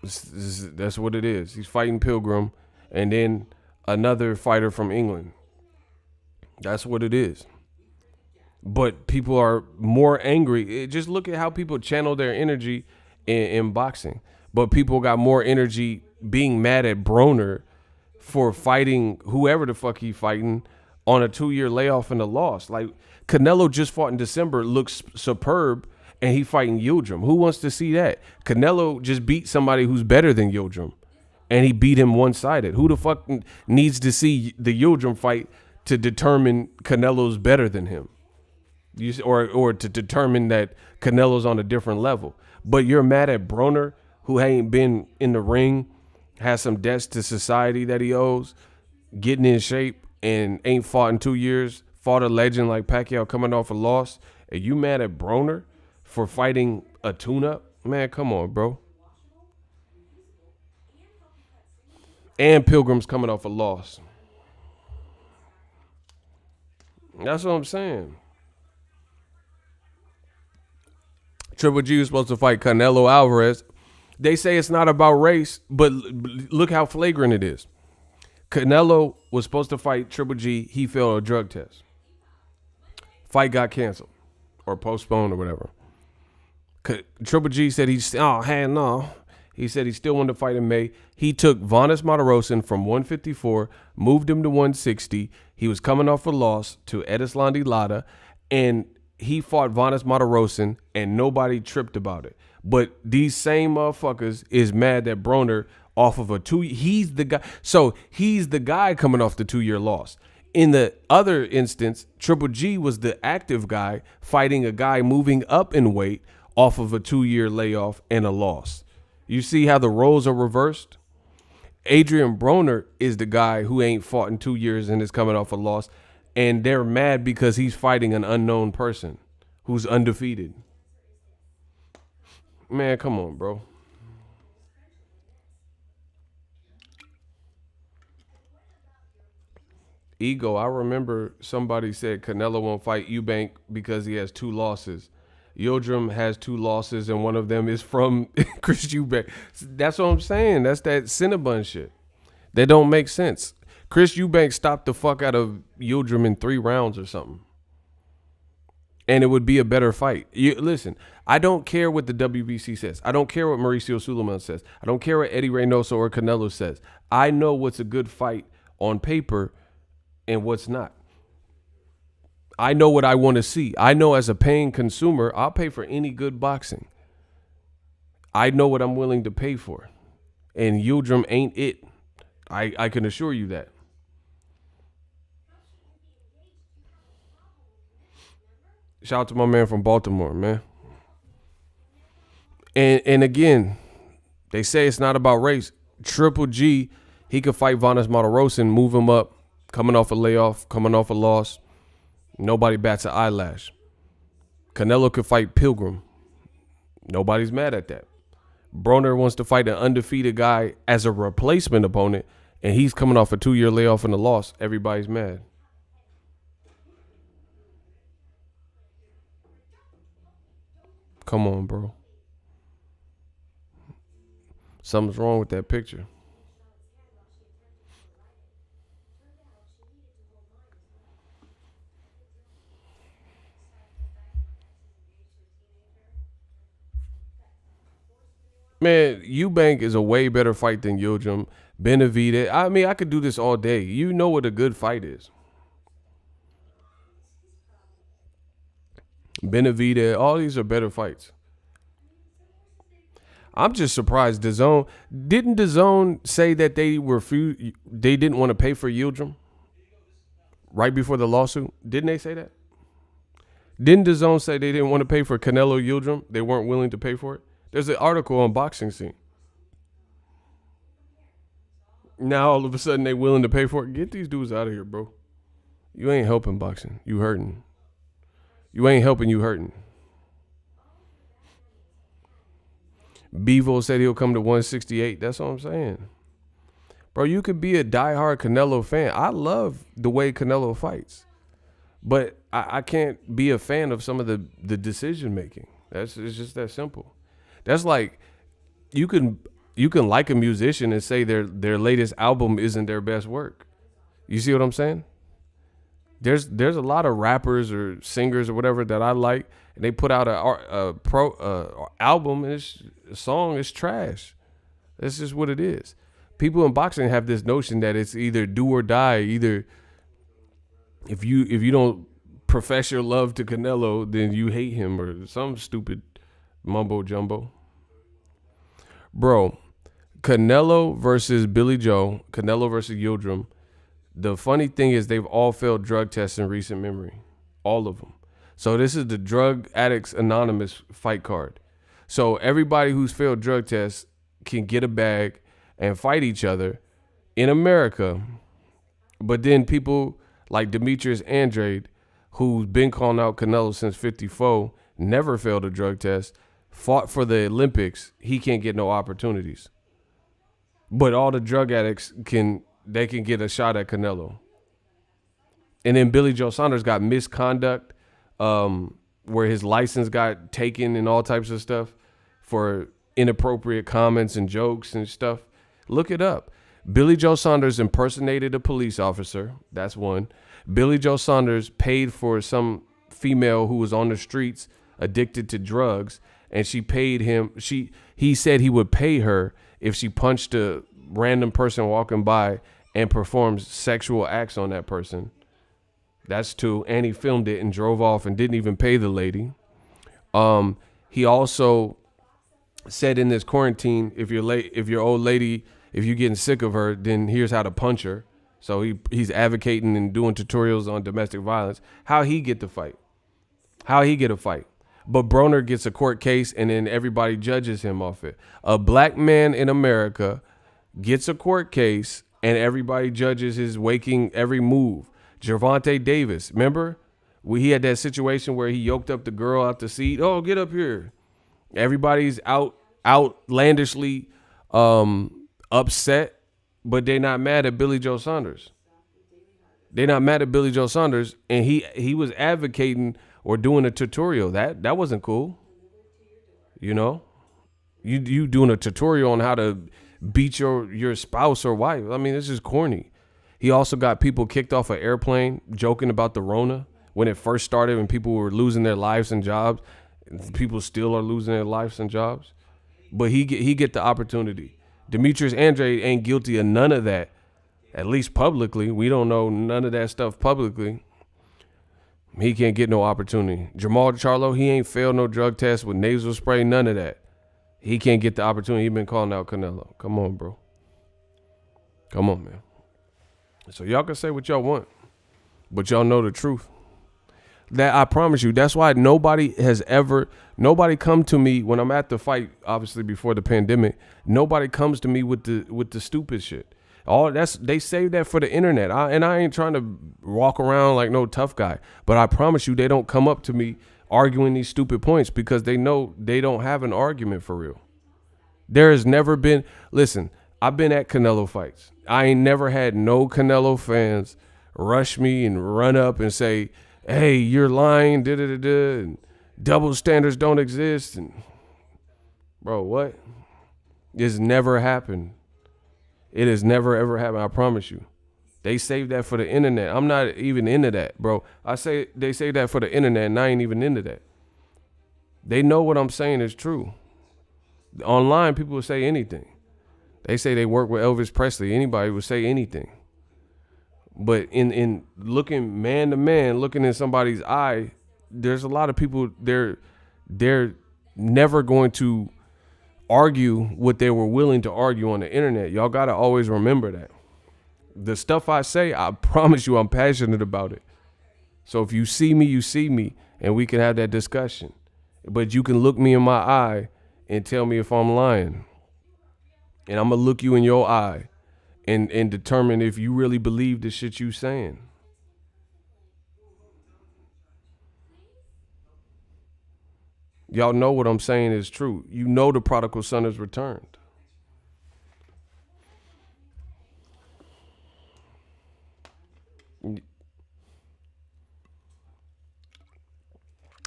That's what it is. He's fighting Pilgrim and then another fighter from England. That's what it is. But people are more angry. Just look at how people channel their energy in boxing. But people got more energy being mad at Broner for fighting whoever the fuck he fighting on a 2-year layoff and a loss. Like Canelo just fought in December, looks superb, and he fighting Yildirim. Who wants to see that? Canelo just beat somebody who's better than Yildirim, and he beat him one-sided. Who the fuck needs to see the Yildirim fight to determine Canelo's better than him? Or to determine that Canelo's on a different level. But you're mad at Broner, who ain't been in the ring, has some debts to society that he owes, getting in shape, and ain't fought in 2 years, fought a legend like Pacquiao coming off a loss, and you mad at Broner for fighting a tune-up? Man, come on, bro. And Pilgrim's coming off a loss. That's what I'm saying. Triple G was supposed to fight Canelo Alvarez. They say it's not about race, but look how flagrant it is. Canelo was supposed to fight Triple G. He failed a drug test. Fight got canceled or postponed or whatever. Triple G said no. He said he still wanted to fight in May. He took Vanes Martirosyan from 154, moved him to 160. He was coming off a loss to Erislandy Lara, and he fought Vanes Martirosyan, and nobody tripped about it. But these same motherfuckers is mad that Broner off of a 2. He's the guy. So he's the guy coming off the 2-year loss. In the other instance, Triple G was the active guy fighting a guy moving up in weight off of a 2-year layoff and a loss. You see how the roles are reversed? Adrian Broner is the guy who ain't fought in 2 years and is coming off a loss. And they're mad because he's fighting an unknown person who's undefeated. Man, come on, bro. Ego, I remember somebody said Canelo won't fight Eubank because he has 2 losses. Yildirim has 2 losses, and one of them is from Chris Eubank. That's what I'm saying. That's that Cinnabon shit. That don't make sense. Chris Eubank stopped the fuck out of Yildirim in 3 rounds or something. And it would be a better fight. Listen, I don't care what the WBC says. I don't care what Mauricio Suleiman says. I don't care what Eddie Reynoso or Canelo says. I know what's a good fight on paper and what's not. I know what I want to see. I know as a paying consumer, I'll pay for any good boxing. I know what I'm willing to pay for. And Yildirim ain't it. I can assure you that. Shout out to my man from Baltimore, man. And again, they say it's not about race. Triple G, he could fight Vanes Martirosyan, move him up, coming off a layoff, coming off a loss. Nobody bats an eyelash. Canelo could fight Pilgrim. Nobody's mad at that. Broner wants to fight an undefeated guy as a replacement opponent, and he's coming off a 2-year layoff and a loss. Everybody's mad. Come on, bro. Something's wrong with that picture. Man, Eubank is a way better fight than Yildirim. Benavidez. I mean, I could do this all day. You know what a good fight is. Benavidez. All these are better fights. I'm just surprised. Didn't DAZN say that they didn't want to pay for Yildirim right before the lawsuit? Didn't they say that? Didn't the zone say they didn't want to pay for Canelo Yildirim? They weren't willing to pay for it. There's an article on Boxing Scene. Now all of a sudden they willing to pay for it. Get these dudes out of here, bro. You ain't helping boxing. You hurting. You ain't helping. You hurting. Bevo said he'll come to 168. That's what I'm saying. Bro, you could be a diehard Canelo fan. I love the way Canelo fights. But I can't be a fan of some of the decision making. It's just that simple. That's like you can like a musician and say their latest album isn't their best work. You see what I'm saying? There's a lot of rappers or singers or whatever that I like, and they put out a album and a song is trash. That's just what it is. People in boxing have this notion that it's either do or die. Either if you don't profess your love to Canelo, then you hate him or some stupid mumbo jumbo. Bro, Canelo versus Billy Joe, Canelo versus Yildirim. The funny thing is they've all failed drug tests in recent memory. All of them. So this is the Drug Addicts Anonymous fight card. So everybody who's failed drug tests can get a bag and fight each other in America. But then people like Demetrius Andrade, who's been calling out Canelo since 54, never failed a drug test, fought for the Olympics. He can't get no opportunities. But all the drug addicts can get a shot at Canelo. And then Billy Joe Saunders got misconduct, where his license got taken and all types of stuff for inappropriate comments and jokes and stuff. Look it up. Billy Joe Saunders impersonated a police officer. That's one. Billy Joe Saunders paid for some female who was on the streets addicted to drugs, and she paid him. He said he would pay her if she punched a random person walking by and performed sexual acts on that person. That's two. And he filmed it and drove off and didn't even pay the lady. He also said in this quarantine, if your old lady, if you're getting sick of her, then here's how to punch her. So he's advocating and doing tutorials on domestic violence. How he get the fight? How he get a fight? But Broner gets a court case and then everybody judges him off it. A black man in America gets a court case and everybody judges his waking every move. Gervonta Davis, remember? He had that situation where he yoked up the girl out the seat. Oh, get up here. Everybody's outlandishly upset, but they're not mad at Billy Joe Saunders. They're not mad at Billy Joe Saunders, and he was advocating or doing a tutorial. That wasn't cool. You know? You doing a tutorial on how to beat your spouse or wife. I mean, this is corny. He also got people kicked off an airplane joking about the Rona when it first started, when people were losing their lives and jobs. People still are losing their lives and jobs. But he get the opportunity. Demetrius Andrade ain't guilty of none of that, at least publicly. We don't know none of that stuff publicly. He can't get no opportunity. Jamal Charlo, he ain't failed no drug test with nasal spray, none of that. He can't get the opportunity. He been calling out Canelo. Come on, bro. Come on, man. So y'all can say what y'all want, but y'all know the truth. That I promise you, that's why nobody come to me when I'm at the fight, obviously before the pandemic, nobody comes to me with the stupid shit. They save that for the internet. I ain't trying to walk around like no tough guy, but I promise you they don't come up to me arguing these stupid points because they know they don't have an argument for real. There has never been, listen, I've been at Canelo fights. I ain't never had no Canelo fans rush me and run up and say, hey, you're lying, da-da-da-da, and double standards don't exist. And bro, what? It's never happened. It has never, ever happened, I promise you. They save that for the internet. I'm not even into that, bro. They say that for the internet, and I ain't even into that. They know what I'm saying is true. Online, people will say anything. They say they work with Elvis Presley. Anybody would say anything. But in looking man to man, looking in somebody's eye, there's a lot of people, they're never going to argue what they were willing to argue on the internet. Y'all got to always remember that. The stuff I say, I promise you I'm passionate about it. So if you see me, you see me. and we can have that discussion. But you can look me in my eye and tell me if I'm lying. And I'm going to look you in your eye and determine if you really believe the shit you saying. Y'all know what I'm saying is true. You know the prodigal son is returned.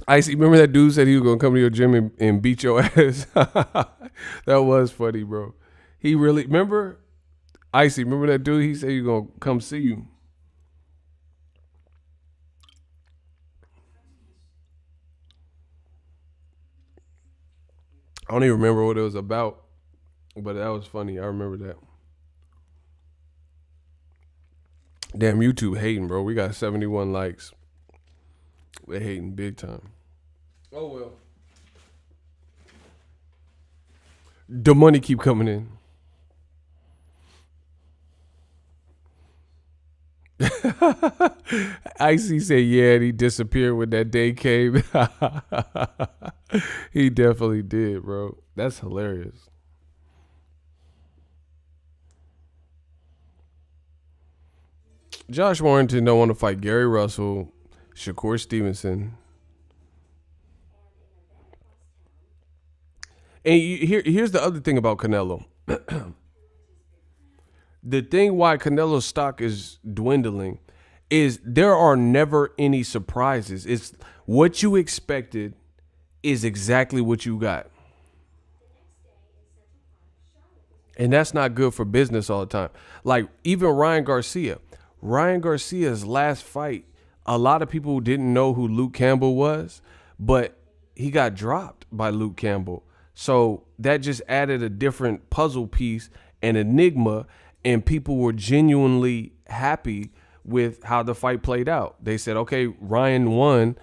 Icy, remember that dude said he was gonna come to your gym and beat your ass? That was funny, bro. He really remember Icy, remember that dude? He said he was gonna come see you. I don't even remember what it was about, but that was funny. I remember that. Damn, YouTube hating, bro. We got 71 likes. They hating big time. Oh well. The money keep coming in. Icy said, yeah, and he disappeared when that day came. He definitely did, bro. That's hilarious. Josh Warrington don't want to fight Gary Russell, Shakur Stevenson. And here's the other thing about Canelo. The thing why Canelo's stock is dwindling is there are never any surprises. It's what you expected is exactly what you got. And that's not good for business all the time. Like even Ryan Garcia. Ryan Garcia's last fight, a lot of people didn't know who Luke Campbell was, but he got dropped by Luke Campbell. So that just added a different puzzle piece and enigma, and people were genuinely happy with how the fight played out. They said, okay, Ryan won.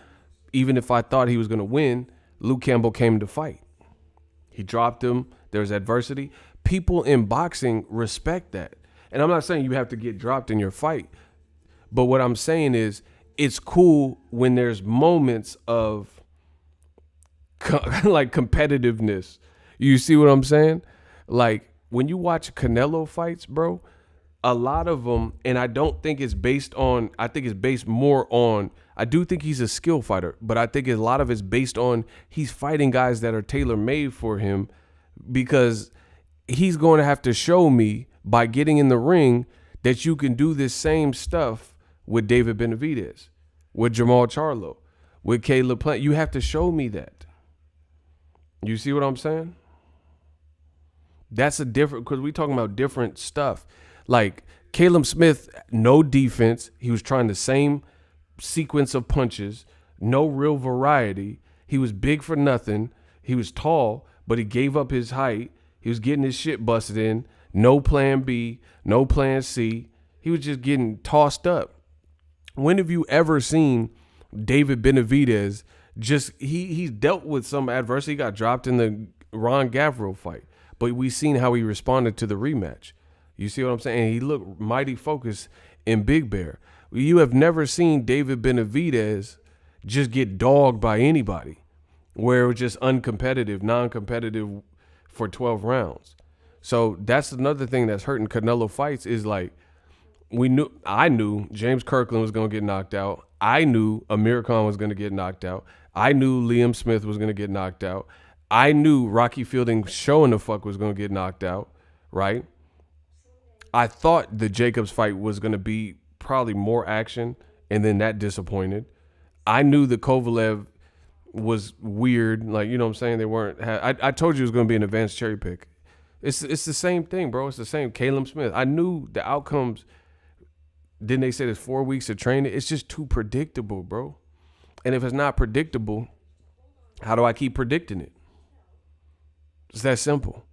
Even if I thought he was going to win, Luke Campbell came to fight. He dropped him. There's adversity. People in boxing respect that. And I'm not saying you have to get dropped in your fight. But what I'm saying is it's cool when there's moments of like competitiveness. You see what I'm saying? Like when you watch Canelo fights, bro, a lot of them, and I don't think it's based on, I think it's based more on, I do think he's a skill fighter, but I think a lot of it's based on he's fighting guys that are tailor made for him because he's going to have to show me by getting in the ring that you can do this same stuff with David Benavidez, with Jamal Charlo, with Caleb Plant. You have to show me that. You see what I'm saying? That's a different, because we talking about different stuff. Like Caleb Smith, no defense. He was trying the same sequence of punches, no real variety. He was big for nothing. He was tall, but he gave up his height. He was getting his shit busted in. No plan B, no plan C. He was just getting tossed up. When have you ever seen David Benavidez just, he's dealt with some adversity. He got dropped in the Ron Gavriel fight, but we seen how he responded to the rematch. You see what I'm saying? He looked mighty focused in Big Bear. You have never seen David Benavidez just get dogged by anybody where it was just uncompetitive, non-competitive for 12 rounds. So that's another thing that's hurting Canelo fights is like I knew James Kirkland was going to get knocked out. I knew Amir Khan was going to get knocked out. I knew Liam Smith was going to get knocked out. I knew Rocky Fielding showing the fuck was going to get knocked out, right? I thought the Jacobs fight was going to be probably more action, and then that disappointed. I knew the Kovalev was weird. Like, you know what I'm saying? They weren't. I told you it was going to be an advanced cherry pick. It's the same thing, bro. It's the same. Caleb Smith. I knew the outcomes. Didn't they say there's 4 weeks of training? It's just too predictable, bro. And if it's not predictable, how do I keep predicting it? It's that simple.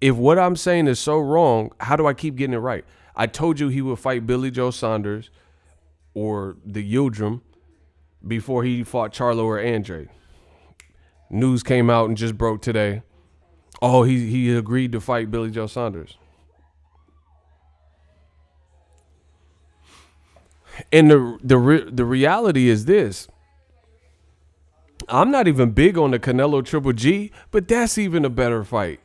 If what I'm saying is so wrong, how do I keep getting it right? I told you he would fight Billy Joe Saunders or the Yildirim before he fought Charlo or Andre. News came out and just broke today. Oh, he agreed to fight Billy Joe Saunders. And the reality is this. I'm not even big on the Canelo Triple G, but that's even a better fight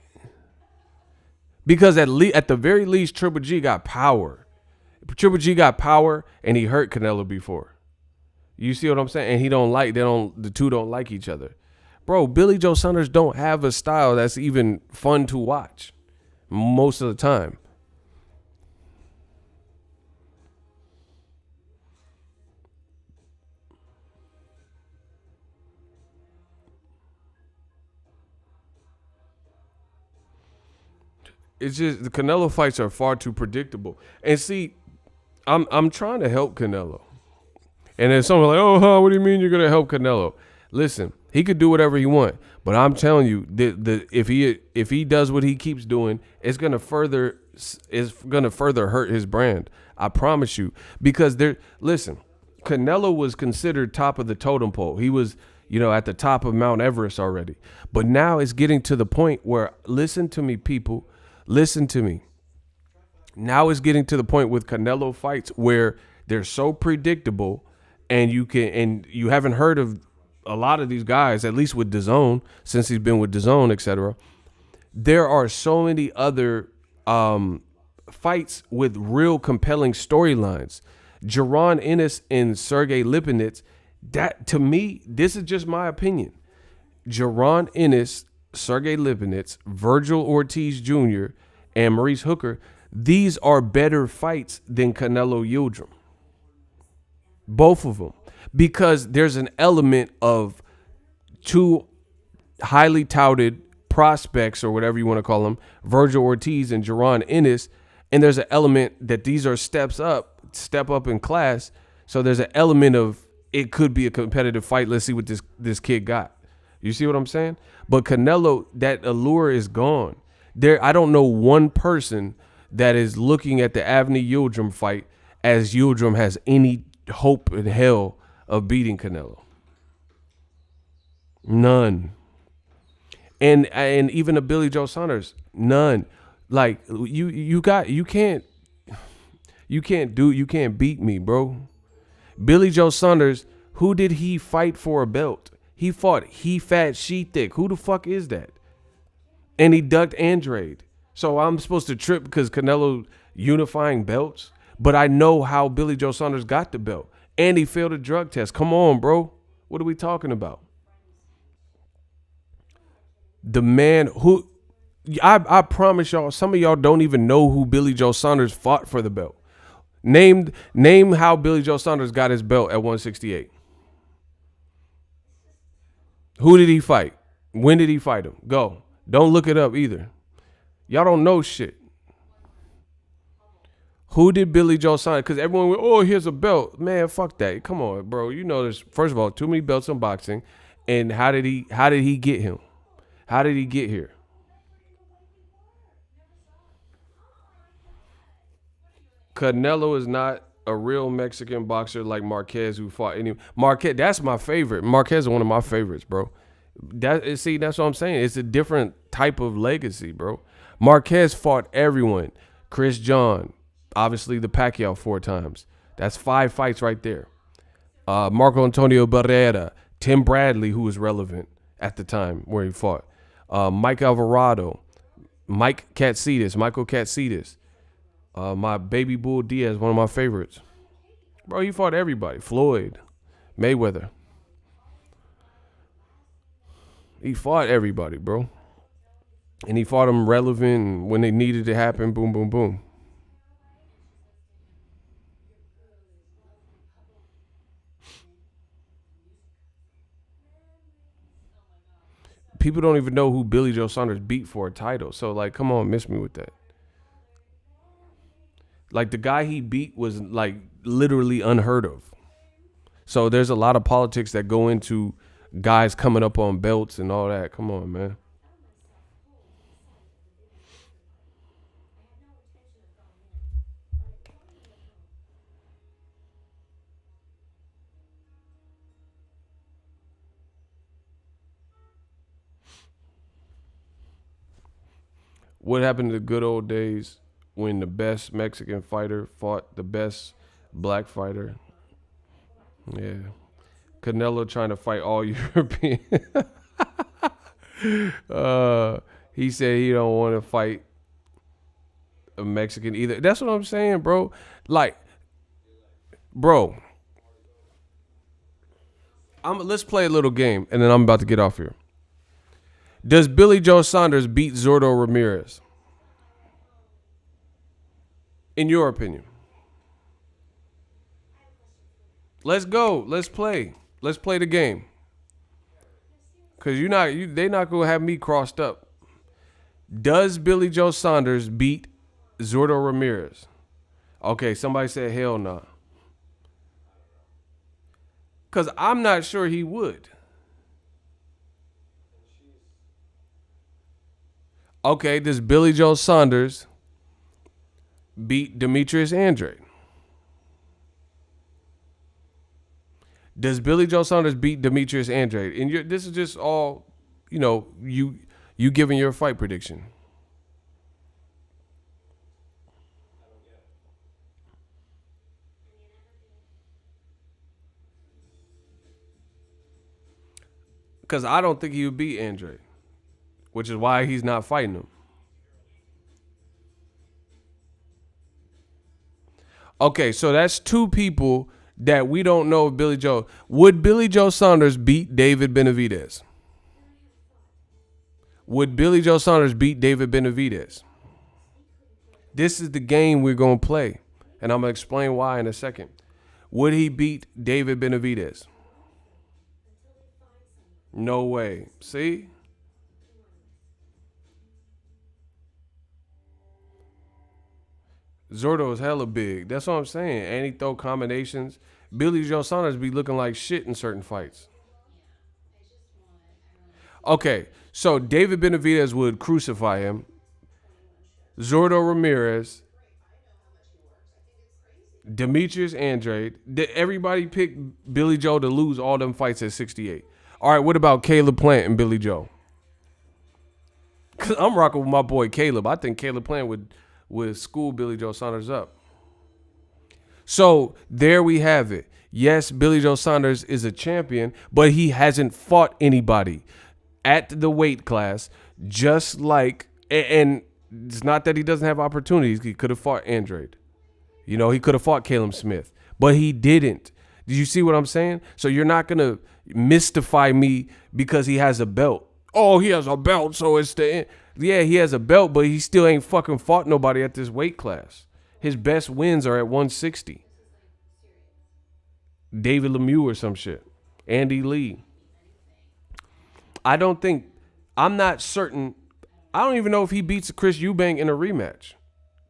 because at the very least, Triple G got power. Triple G got power, and he hurt Canelo before. You see what I'm saying? And the two don't like each other. Bro, Billy Joe Saunders don't have a style that's even fun to watch most of the time. It's just the Canelo fights are far too predictable. And see, I'm trying to help Canelo. And then someone like, oh, huh, what do you mean you're gonna help Canelo? Listen, he could do whatever he want, but I'm telling you, if he does what he keeps doing, it's gonna further hurt his brand. I promise you, because listen, Canelo was considered top of the totem pole. He was, at the top of Mount Everest already. But now it's getting to the point where, listen to me, people, listen to me. Now it's getting to the point with Canelo fights where they're so predictable. And you haven't heard of a lot of these guys, at least with DAZN, since he's been with DAZN, etc. There are so many other fights with real compelling storylines. Jaron Ennis and Sergey Lipinets, that to me, this is just my opinion. Jaron Ennis, Sergey Lipinets, Virgil Ortiz Jr., and Maurice Hooker, these are better fights than Canelo Yildirim. Both of them, because there's an element of two highly touted prospects, or whatever you want to call them, Virgil Ortiz and Jaron Ennis, and there's an element that these are step up in class. So there's an element of it could be a competitive fight. Let's see what this kid got. You see what I'm saying? But Canelo, that allure is gone. I don't know one person that is looking at the Avni Yildirim fight as Yildirim has any hope in hell of beating Canelo. None. And even a Billy Joe Saunders, none. Like you can't beat me, bro. Billy Joe Saunders, who did he fight for a belt? He fought He Fat She Thick. Who the fuck is that? And he ducked Andrade. So I'm supposed to trip because Canelo unifying belts? But I know how Billy Joe Saunders got the belt. And he failed a drug test. Come on, bro. What are we talking about? The man who, I promise y'all, some of y'all don't even know who Billy Joe Saunders fought for the belt. Name how Billy Joe Saunders got his belt at 168. Who did he fight? When did he fight him? Go. Don't look it up either. Y'all don't know shit. Who did Billy Joe Saunders? Because everyone went, oh, here's a belt. Man, fuck that. Come on, bro. You know there's, first of all, too many belts in boxing. And how did he get him? How did he get here? Canelo is not a real Mexican boxer like Marquez, who fought any. Marquez, that's my favorite. Marquez is one of my favorites, bro. That's what I'm saying. It's a different type of legacy, bro. Marquez fought everyone. Chris John, obviously the Pacquiao 4 times. That's 5 fights right there. Marco Antonio Barrera, Tim Bradley, who was relevant at the time where he fought. Mike Alvarado, Michael Katsidis. My baby Bull Diaz, one of my favorites. Bro, he fought everybody. Floyd, Mayweather. He fought everybody, bro. And he fought them relevant, and when they needed to happen, boom, boom, boom. People don't even know who Billy Joe Saunders beat for a title. So, like, come on, miss me with that. Like, the guy he beat was, like, literally unheard of. So there's a lot of politics that go into guys coming up on belts and all that. Come on, man. What happened to the good old days when the best Mexican fighter fought the best black fighter? Yeah. Canelo trying to fight all European. He said he don't want to fight a Mexican either. That's what I'm saying, bro. Like, bro, let's play a little game, and then I'm about to get off here. Does Billy Joe Saunders beat Zordo Ramirez? In your opinion? Let's go. Let's play. Let's play the game. Cause they not gonna have me crossed up. Does Billy Joe Saunders beat Zordo Ramirez? Okay, somebody said hell no. Nah. Cause I'm not sure he would. Okay, does Billy Joe Saunders beat Demetrius Andrade? Does Billy Joe Saunders beat Demetrius Andrade? And this is just all, you giving your fight prediction. Because I don't think he would beat Andrade, which is why he's not fighting him. Okay, so that's two people that we don't know if Billy Joe. Would Billy Joe Saunders beat David Benavidez? Would Billy Joe Saunders beat David Benavidez? This is the game we're going to play, and I'm going to explain why in a second. Would he beat David Benavidez? No way. See? Zordo is hella big. That's what I'm saying. And he throw combinations. Billy Joe Saunders be looking like shit in certain fights. Okay, so David Benavidez would crucify him. Zordo Ramirez. Demetrius Andrade. Did everybody pick Billy Joe to lose all them fights at 68? All right, what about Caleb Plant and Billy Joe? Because I'm rocking with my boy Caleb. I think Caleb Plant would school Billy Joe Saunders up. So there we have it. Yes, Billy Joe Saunders is a champion, but he hasn't fought anybody at the weight class, just like, and it's not that he doesn't have opportunities. He could have fought Andrade. He could have fought Caleb Smith, but he didn't. Did you see what I'm saying? So you're not going to mystify me because he has a belt. Oh, he has a belt, so it's the end. Yeah, he has a belt, but he still ain't fucking fought nobody at this weight class. His best wins are at 160. David Lemieux or some shit. Andy Lee. I'm not certain. I don't even know if he beats Chris Eubank in a rematch.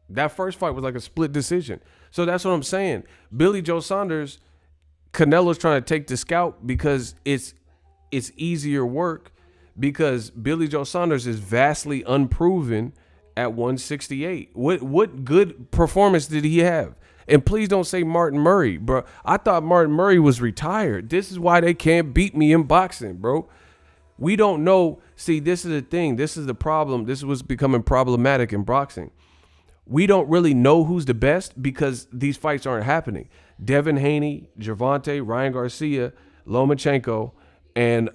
That first fight was like a split decision. So that's what I'm saying. Billy Joe Saunders, Canelo's trying to take the scalp because it's easier work, because Billy Joe Saunders is vastly unproven at 168. What good performance did he have? And please don't say Martin Murray, bro. I thought Martin Murray was retired. This is why they can't beat me in boxing, bro. We don't know. See, this is the thing. This is the problem. This is what's becoming problematic in boxing. We don't really know who's the best because these fights aren't happening. Devin Haney, Gervonta, Ryan Garcia, Lomachenko, and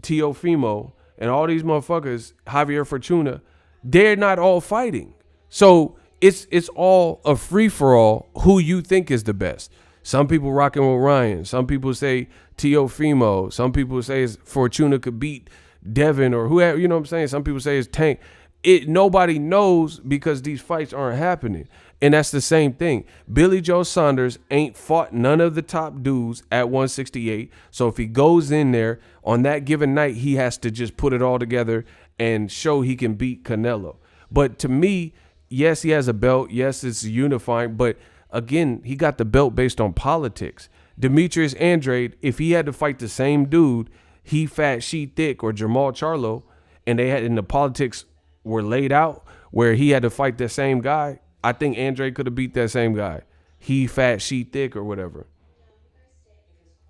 Teofimo, and all these motherfuckers, Javier Fortuna, they're not all fighting. So it's all a free-for-all who you think is the best. Some people rocking with Ryan. Some people say Teofimo. Some people say Fortuna could beat Devin or whoever. You know what I'm saying? Some people say it's Tank. Nobody knows because these fights aren't happening. And that's the same thing. Billy Joe Saunders ain't fought none of the top dudes at 168. So if he goes in there on that given night, he has to just put it all together and show he can beat Canelo. But to me, yes, he has a belt. Yes, it's unifying. But again, he got the belt based on politics. Demetrius Andrade, if he had to fight the same dude, he fat, she thick, or Jamal Charlo, and the politics were laid out where he had to fight the same guy, I think Andrade could have beat that same guy. He fat, she thick, or whatever.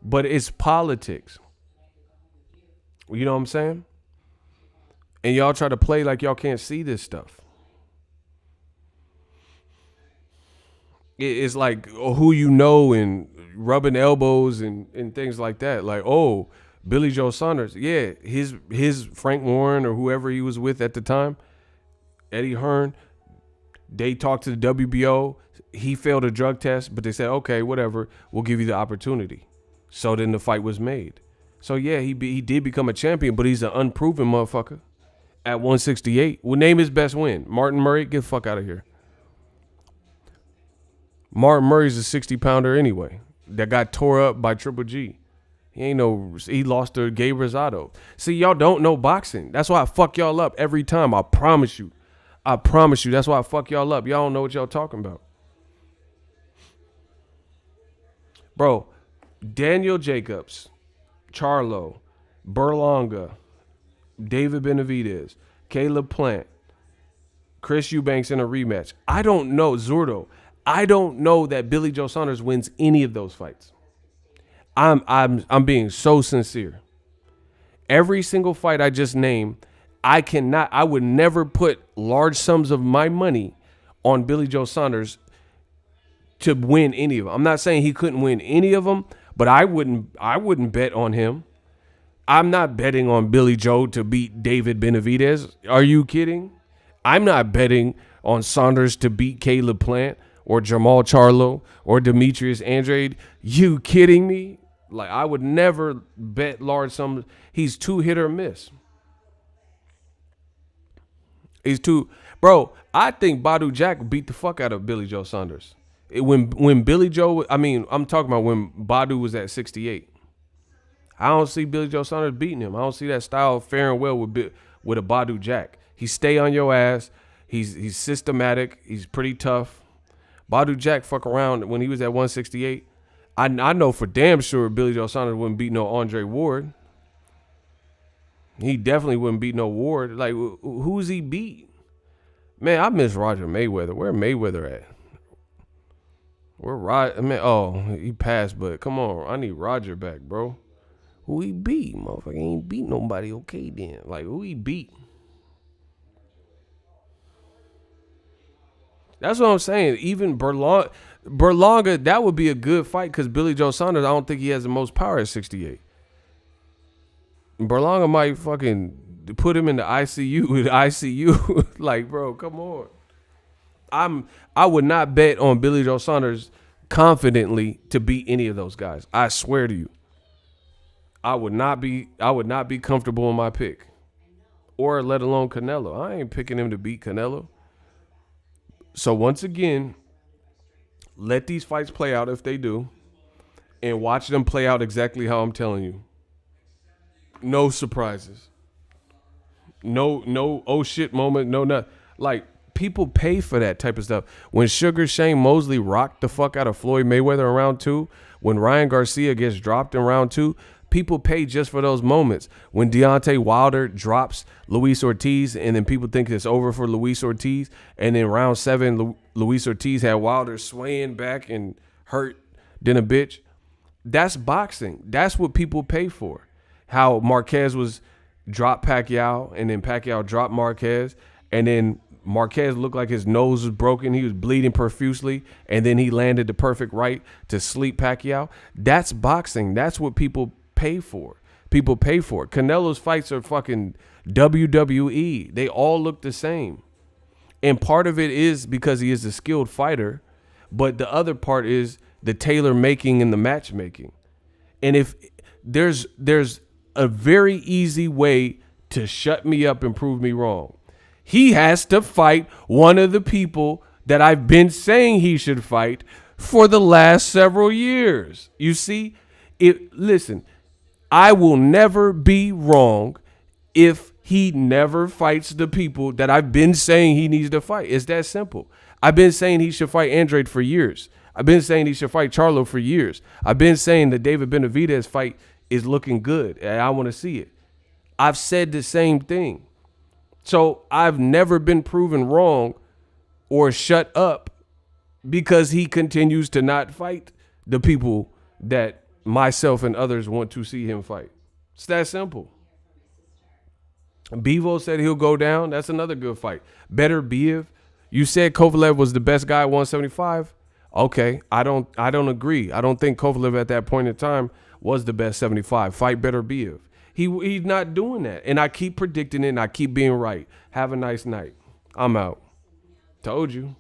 But it's politics. You know what I'm saying? And y'all try to play like y'all can't see this stuff. It's like who you know and rubbing elbows and things like that. Like, oh, Billy Joe Saunders, yeah, his Frank Warren or whoever he was with at the time, Eddie Hearn, they talked to the WBO. He failed a drug test, but they said, okay, whatever, we'll give you the opportunity. So then the fight was made. So yeah, he did become a champion, but he's an unproven motherfucker at 168. We'll name his best win. Martin Murray, get the fuck out of here. Martin Murray's a 60-pounder anyway that got tore up by Triple G. He lost to Gabe Rosado. See, y'all don't know boxing. That's why I fuck y'all up every time. I promise you. That's why I fuck y'all up. Y'all don't know what y'all talking about. Bro, Daniel Jacobs, Charlo, Berlanga, David Benavidez, Caleb Plant, Chris Eubanks in a rematch. I don't know, Zurdo. I don't know that Billy Joe Saunders wins any of those fights. I'm being so sincere. Every single fight I just named, I would never put large sums of my money on Billy Joe Saunders to win any of them. I'm not saying he couldn't win any of them, but I wouldn't bet on him. I'm not betting on Billy Joe to beat David Benavidez. Are you kidding? I'm not betting on Saunders to beat Caleb Plant or Jamal Charlo or Demetrius Andrade. You kidding me? Like, I would never bet large sums. He's too hit or miss. Bro, I think Badu Jack beat the fuck out of Billy Joe Saunders. When Billy Joe, I'm talking about when Badu was at 68. I don't see Billy Joe Saunders beating him. I don't see that style faring well with a Badu Jack. He stay on your ass. He's systematic. He's pretty tough. Badu Jack fuck around when he was at 168. I know for damn sure Billy Joe Saunders wouldn't beat no Andre Ward. He definitely wouldn't beat no Ward. Like, who's he beat? Man, I miss Roger Mayweather. Where Mayweather at? He passed, but come on. I need Roger back, bro. Who he beat? Motherfucker ain't beat nobody. Okay, then. Like, who he beat? That's what I'm saying. Even Berlanga, that would be a good fight because Billy Joe Saunders, I don't think he has the most power at 68. Berlanga might fucking put him in the ICU. Like, bro, come on. I would not bet on Billy Joe Saunders confidently to beat any of those guys. I swear to you. I would not be comfortable in my pick. Or let alone Canelo. I ain't picking him to beat Canelo. So once again, let these fights play out if they do, and watch them play out exactly how I'm telling you. No surprises. No oh shit moment. No, not like people pay for that type of stuff. When Sugar Shane Mosley rocked the fuck out of Floyd Mayweather in round 2, when Ryan Garcia gets dropped in round 2, people pay just for those moments. When Deontay Wilder drops Luis Ortiz and then people think it's over for Luis Ortiz, and then round 7, Luis Ortiz had Wilder swaying back and hurt than a bitch. That's boxing. That's what people pay for. How Marquez was dropped Pacquiao, and then Pacquiao dropped Marquez, and then Marquez looked like his nose was broken. He was bleeding profusely, and then he landed the perfect right to sleep Pacquiao. That's boxing. That's what people pay for. People pay for it. Canelo's fights are fucking WWE. They all look the same. And part of it is because he is a skilled fighter, but the other part is the tailor making and the matchmaking. And if there's a very easy way to shut me up and prove me wrong. He has to fight one of the people that I've been saying he should fight for the last several years. You see, listen, I will never be wrong if he never fights the people that I've been saying he needs to fight. It's that simple. I've been saying he should fight Andrade for years. I've been saying he should fight Charlo for years. I've been saying the David Benavidez fight is looking good, and I want to see it. I've said the same thing. So I've never been proven wrong or shut up because he continues to not fight the people that myself and others want to see him fight. It's that simple. Bevo said he'll go down. That's another good fight. Better Biev. You said Kovalev was the best guy at 175. Okay, I don't agree. I don't think Kovalev at that point in time was the best 75. Fight better Biev. He's not doing that. And I keep predicting it and I keep being right. Have a nice night. I'm out. Told you.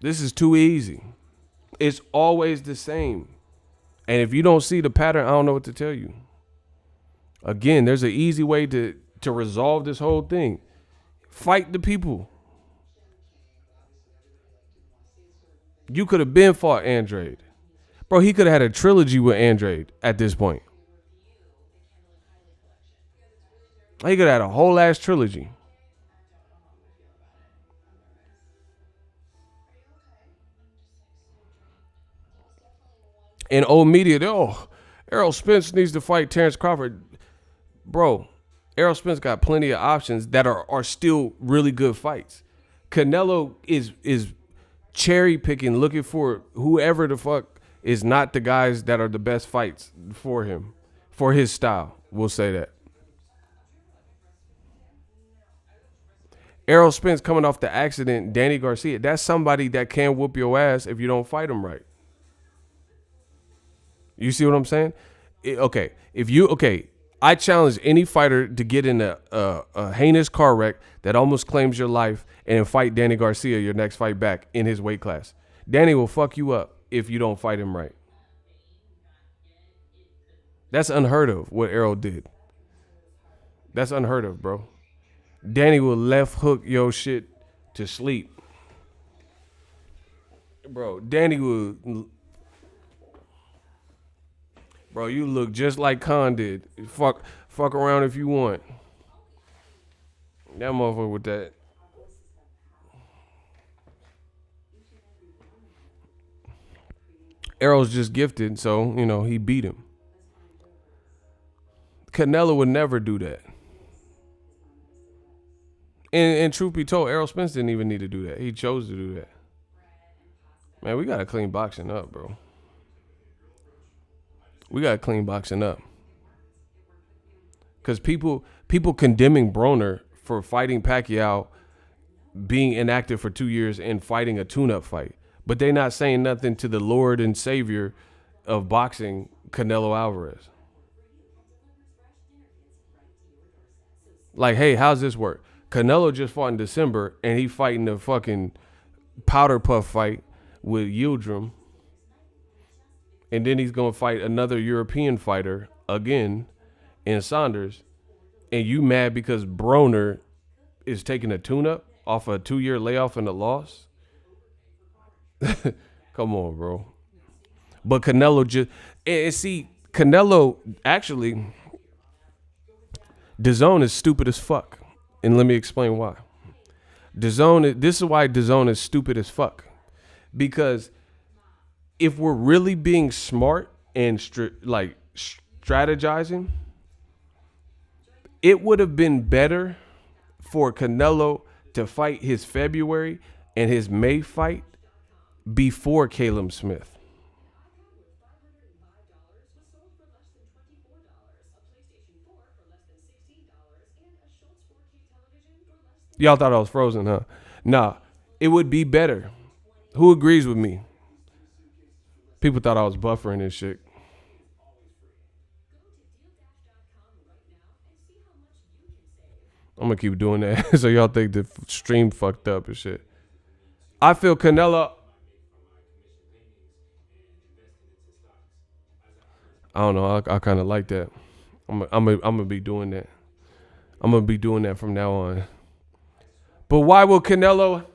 This is too easy. It's always the same. And if you don't see the pattern, I don't know what to tell you. Again, there's an easy way to resolve this whole thing. Fight the people. You could have been fought Andrade. Bro, he could have had a trilogy with Andrade at this point. He could have had a whole ass trilogy. In old media, Errol Spence needs to fight Terrence Crawford. Bro, Errol Spence got plenty of options that are still really good fights. Canelo is cherry picking, looking for whoever the fuck is not the guys that are the best fights for him, for his style. We'll say that. Errol Spence coming off the accident, Danny Garcia, that's somebody that can whoop your ass if you don't fight him right. You see what I'm saying? Okay, I challenge any fighter to get in a heinous car wreck that almost claims your life and fight Danny Garcia your next fight back in his weight class. Danny will fuck you up if you don't fight him right. That's unheard of what Errol did. That's unheard of, bro. Danny will left hook your shit to sleep. Bro, Danny will. Bro, you look just like Khan did. Fuck around if you want. That motherfucker with that. Errol's just gifted, so, he beat him. Canelo would never do that. And truth be told, Errol Spence didn't even need to do that. He chose to do that. Man, we got to clean boxing up, bro. We got to clean boxing up. Because people condemning Broner for fighting Pacquiao, being inactive for 2 years and fighting a tune-up fight. But they not saying nothing to the Lord and Savior of boxing, Canelo Alvarez. Like, hey, how's this work? Canelo just fought in December, and he fighting a fucking powder puff fight with Yildirim. And then he's going to fight another European fighter again in Saunders. And you mad because Broner is taking a tune-up off a 2-year layoff and a loss? Come on, bro. But Canelo just... And see, Canelo actually... DAZN is stupid as fuck. And let me explain why. This is why DAZN is stupid as fuck. Because if we're really being smart and strategizing, it would have been better for Canelo to fight his February and his May fight before Caleb Smith. Y'all thought I was frozen, huh? Nah, it would be better. Who agrees with me? People thought I was buffering and shit. I'm gonna keep doing that so y'all think the stream fucked up and shit. I feel Canelo. I don't know. I kind of like that. I'm gonna be doing that. I'm gonna be doing that from now on. But why will Canelo?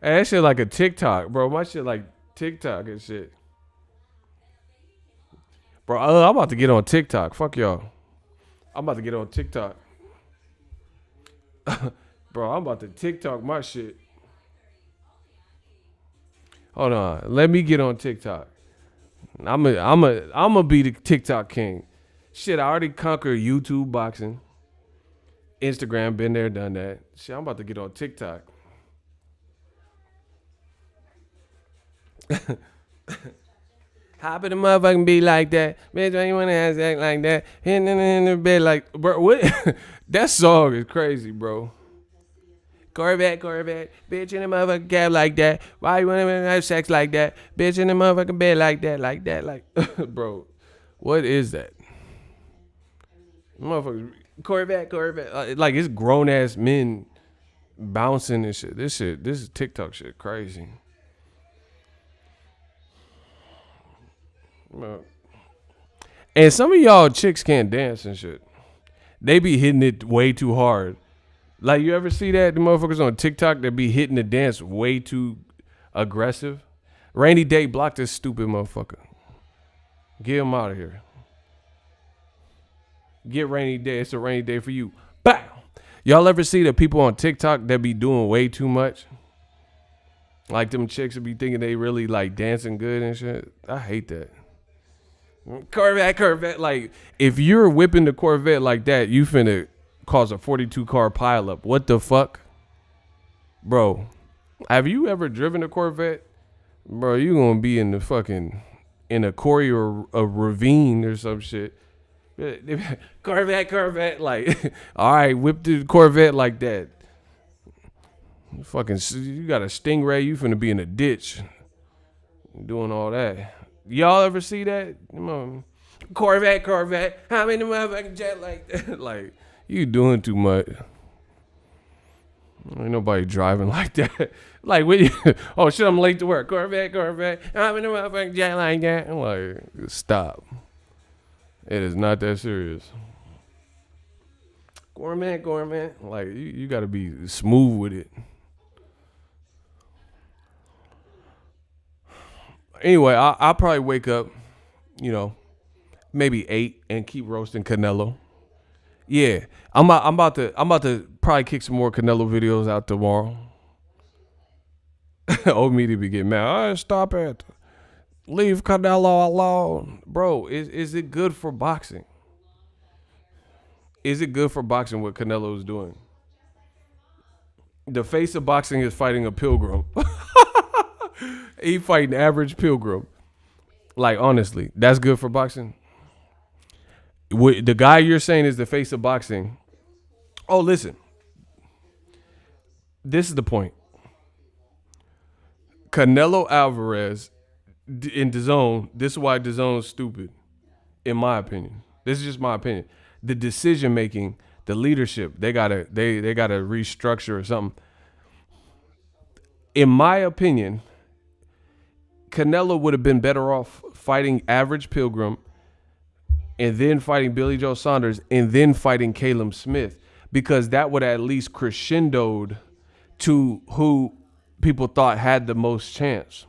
Hey, that shit like a TikTok, bro. My shit like TikTok and shit. Bro, I'm about to get on TikTok. Fuck y'all. I'm about to get on TikTok. Bro, I'm about to TikTok my shit. Hold on. Let me get on TikTok. I'm a be the TikTok king. Shit, I already conquered YouTube boxing. Instagram, been there, done that. Shit, I'm about to get on TikTok. Hop in the motherfucking bed like that. Bitch, why you wanna act like that? In the bed like, bro, what? That song is crazy, bro. Corvette, bitch in the motherfucking cab like that. Why you wanna have sex like that? Bitch in the motherfucking bed like that, like, bro. What is that? Motherfuckers, Corvette. Like it's grown ass men bouncing and shit. This is TikTok shit, crazy. And some of y'all chicks can't dance and shit. They be hitting it way too hard. Like you ever see that? The motherfuckers on TikTok that be hitting the dance way too aggressive. Rainy Day, block this stupid motherfucker. Get him out of here. Get Rainy Day. It's a rainy day for you. Bow. Y'all ever see the people on TikTok that be doing way too much? Like them chicks that be thinking they really like dancing good and shit. I hate that. Corvette. Like, if you're whipping the Corvette like that, you finna cause a 42 car pileup. What the fuck? Bro, have you ever driven a Corvette? Bro, you gonna be in the fucking, in a quarry or a ravine or some shit. Corvette. Like, all right, whip the Corvette like that. Fucking, you got a Stingray, you finna be in a ditch. Doing all that. Y'all ever see that? Come on. Corvette. How many motherfucking jet like that? Like, you doing too much. Ain't nobody driving like that. Like, oh shit, I'm late to work. Corvette. How many motherfucking jet like that? I'm like, stop. It is not that serious. Gourmet. Like, you gotta be smooth with it. Anyway, I'll probably wake up, maybe 8 and keep roasting Canelo. Yeah, I'm about to probably kick some more Canelo videos out tomorrow. Old me to be getting mad. All right, stop it. Leave Canelo alone. Bro, is it good for boxing? Is it good for boxing what Canelo's doing? The face of boxing is fighting a pilgrim. He fighting average pilgrim. Like, honestly, that's good for boxing? The guy you're saying is the face of boxing. Oh, listen. This is the point. Canelo Alvarez in DAZN, this is why DAZN's stupid, in my opinion. This is just my opinion. The decision making, the leadership, they gotta restructure or something. In my opinion, Canelo would have been better off fighting average Pilgrim and then fighting Billy Joe Saunders and then fighting Caleb Smith, because that would have at least crescendoed to who people thought had the most chance.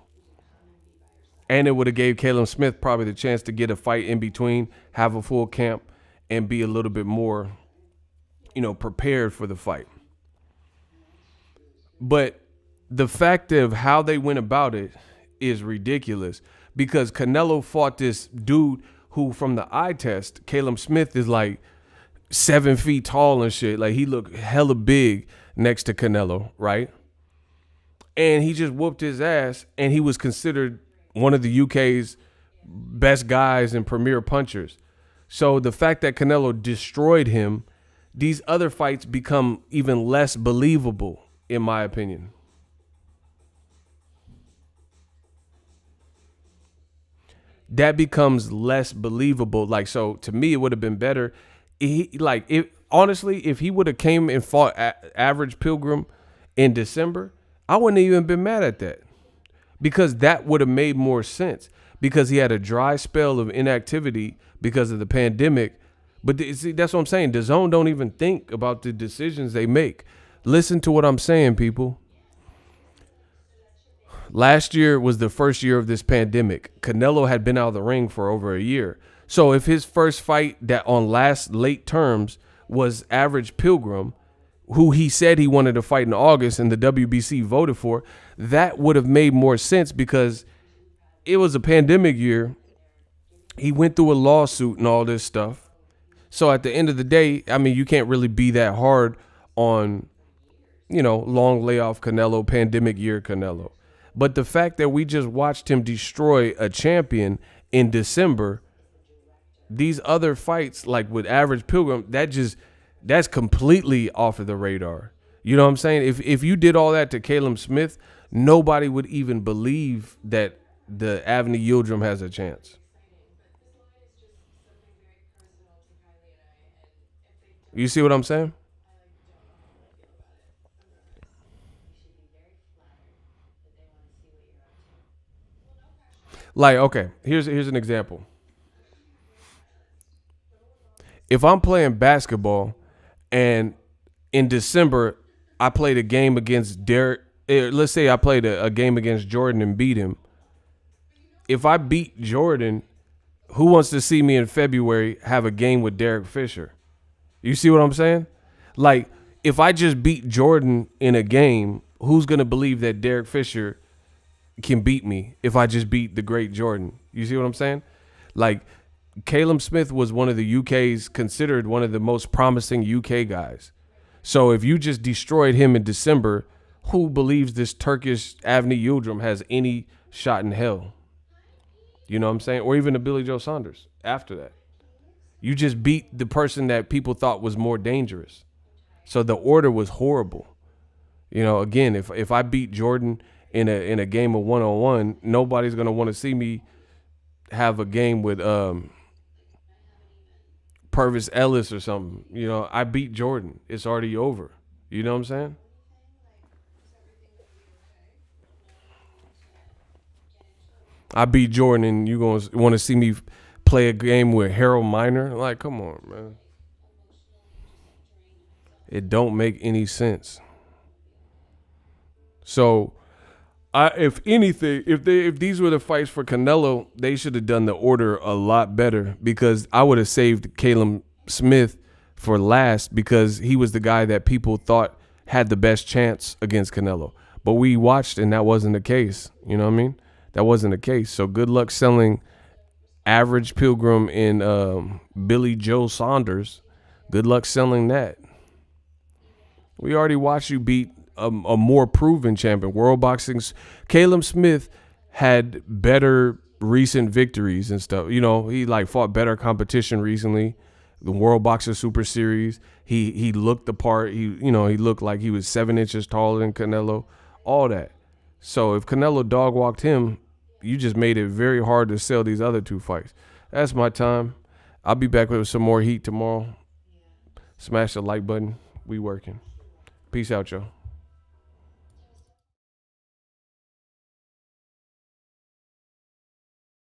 And it would have gave Caleb Smith probably the chance to get a fight in between, have a full camp, and be a little bit more, prepared for the fight. But the fact of how they went about it is ridiculous, because Canelo fought this dude who, from the eye test, Caleb Smith is like 7 feet tall and shit. Like, he looked hella big next to Canelo, right? And he just whooped his ass, and he was considered one of the UK's best guys and premier punchers. So the fact that Canelo destroyed him, these other fights become even less believable, in my opinion. That becomes less believable. Like, so to me, it would have been better. Honestly, if he would have came and fought average Pilgrim in December, I wouldn't have even been mad at that, because that would have made more sense, because he had a dry spell of inactivity because of the pandemic. But see, that's what I'm saying. DAZN don't even think about the decisions they make. Listen to what I'm saying, people. Last year was the first year of this pandemic. Canelo had been out of the ring for over a year. So if his first fight that on late terms was average Pilgrim, who he said he wanted to fight in August and the WBC voted for, that would have made more sense, because it was a pandemic year. He went through a lawsuit and all this stuff. So at the end of the day, I mean, you can't really be that hard on, long layoff Canelo, pandemic year Canelo. But the fact that we just watched him destroy a champion in December, these other fights, like with average Pilgrim, that's completely off of the radar. You know what I'm saying? If you did all that to Caleb Smith, nobody would even believe that the Avni Yildirim has a chance. You see what I'm saying? Like, okay, here's an example. If I'm playing basketball and in December I played a game against Derek, let's say I played a game against Jordan and beat him. If I beat Jordan, who wants to see me in February have a game with Derek Fisher? You see what I'm saying? Like, if I just beat Jordan in a game, who's going to believe that Derek Fisher can beat me if I just beat the great Jordan? You see what I'm saying? Like, Caleb Smith was one of the UK's considered one of the most promising UK guys. So if you just destroyed him in December, who believes this Turkish Avni Yildirim has any shot in hell? You know what I'm saying? Or even a Billy Joe Saunders after that. You just beat the person that people thought was more dangerous. So the order was horrible. You know, again, if I beat Jordan in a game of 1-on-1, nobody's gonna want to see me have a game with Purvis Ellis or something. You know, I beat Jordan. It's already over. You know what I'm saying? I beat Jordan and you gonna want to see me play a game with Harold Miner? Like, come on, man. It don't make any sense. So, if anything, if these were the fights for Canelo, they should have done the order a lot better because I would have saved Caleb Smith for last because he was the guy that people thought had the best chance against Canelo. But we watched and that wasn't the case. You know what I mean? That wasn't the case. So good luck selling average Pilgrim in Billy Joe Saunders. Good luck selling that. We already watched you beat a more proven champion. World Boxing's Caleb Smith had better recent victories and stuff. You know, he like fought better competition recently. The World Boxer Super Series. He looked the part. He looked like he was 7 inches taller than Canelo. All that. So if Canelo dog walked him, you just made it very hard to sell these other two fights. That's my time. I'll be back with some more heat tomorrow. Smash the like button. We working. Peace out, y'all.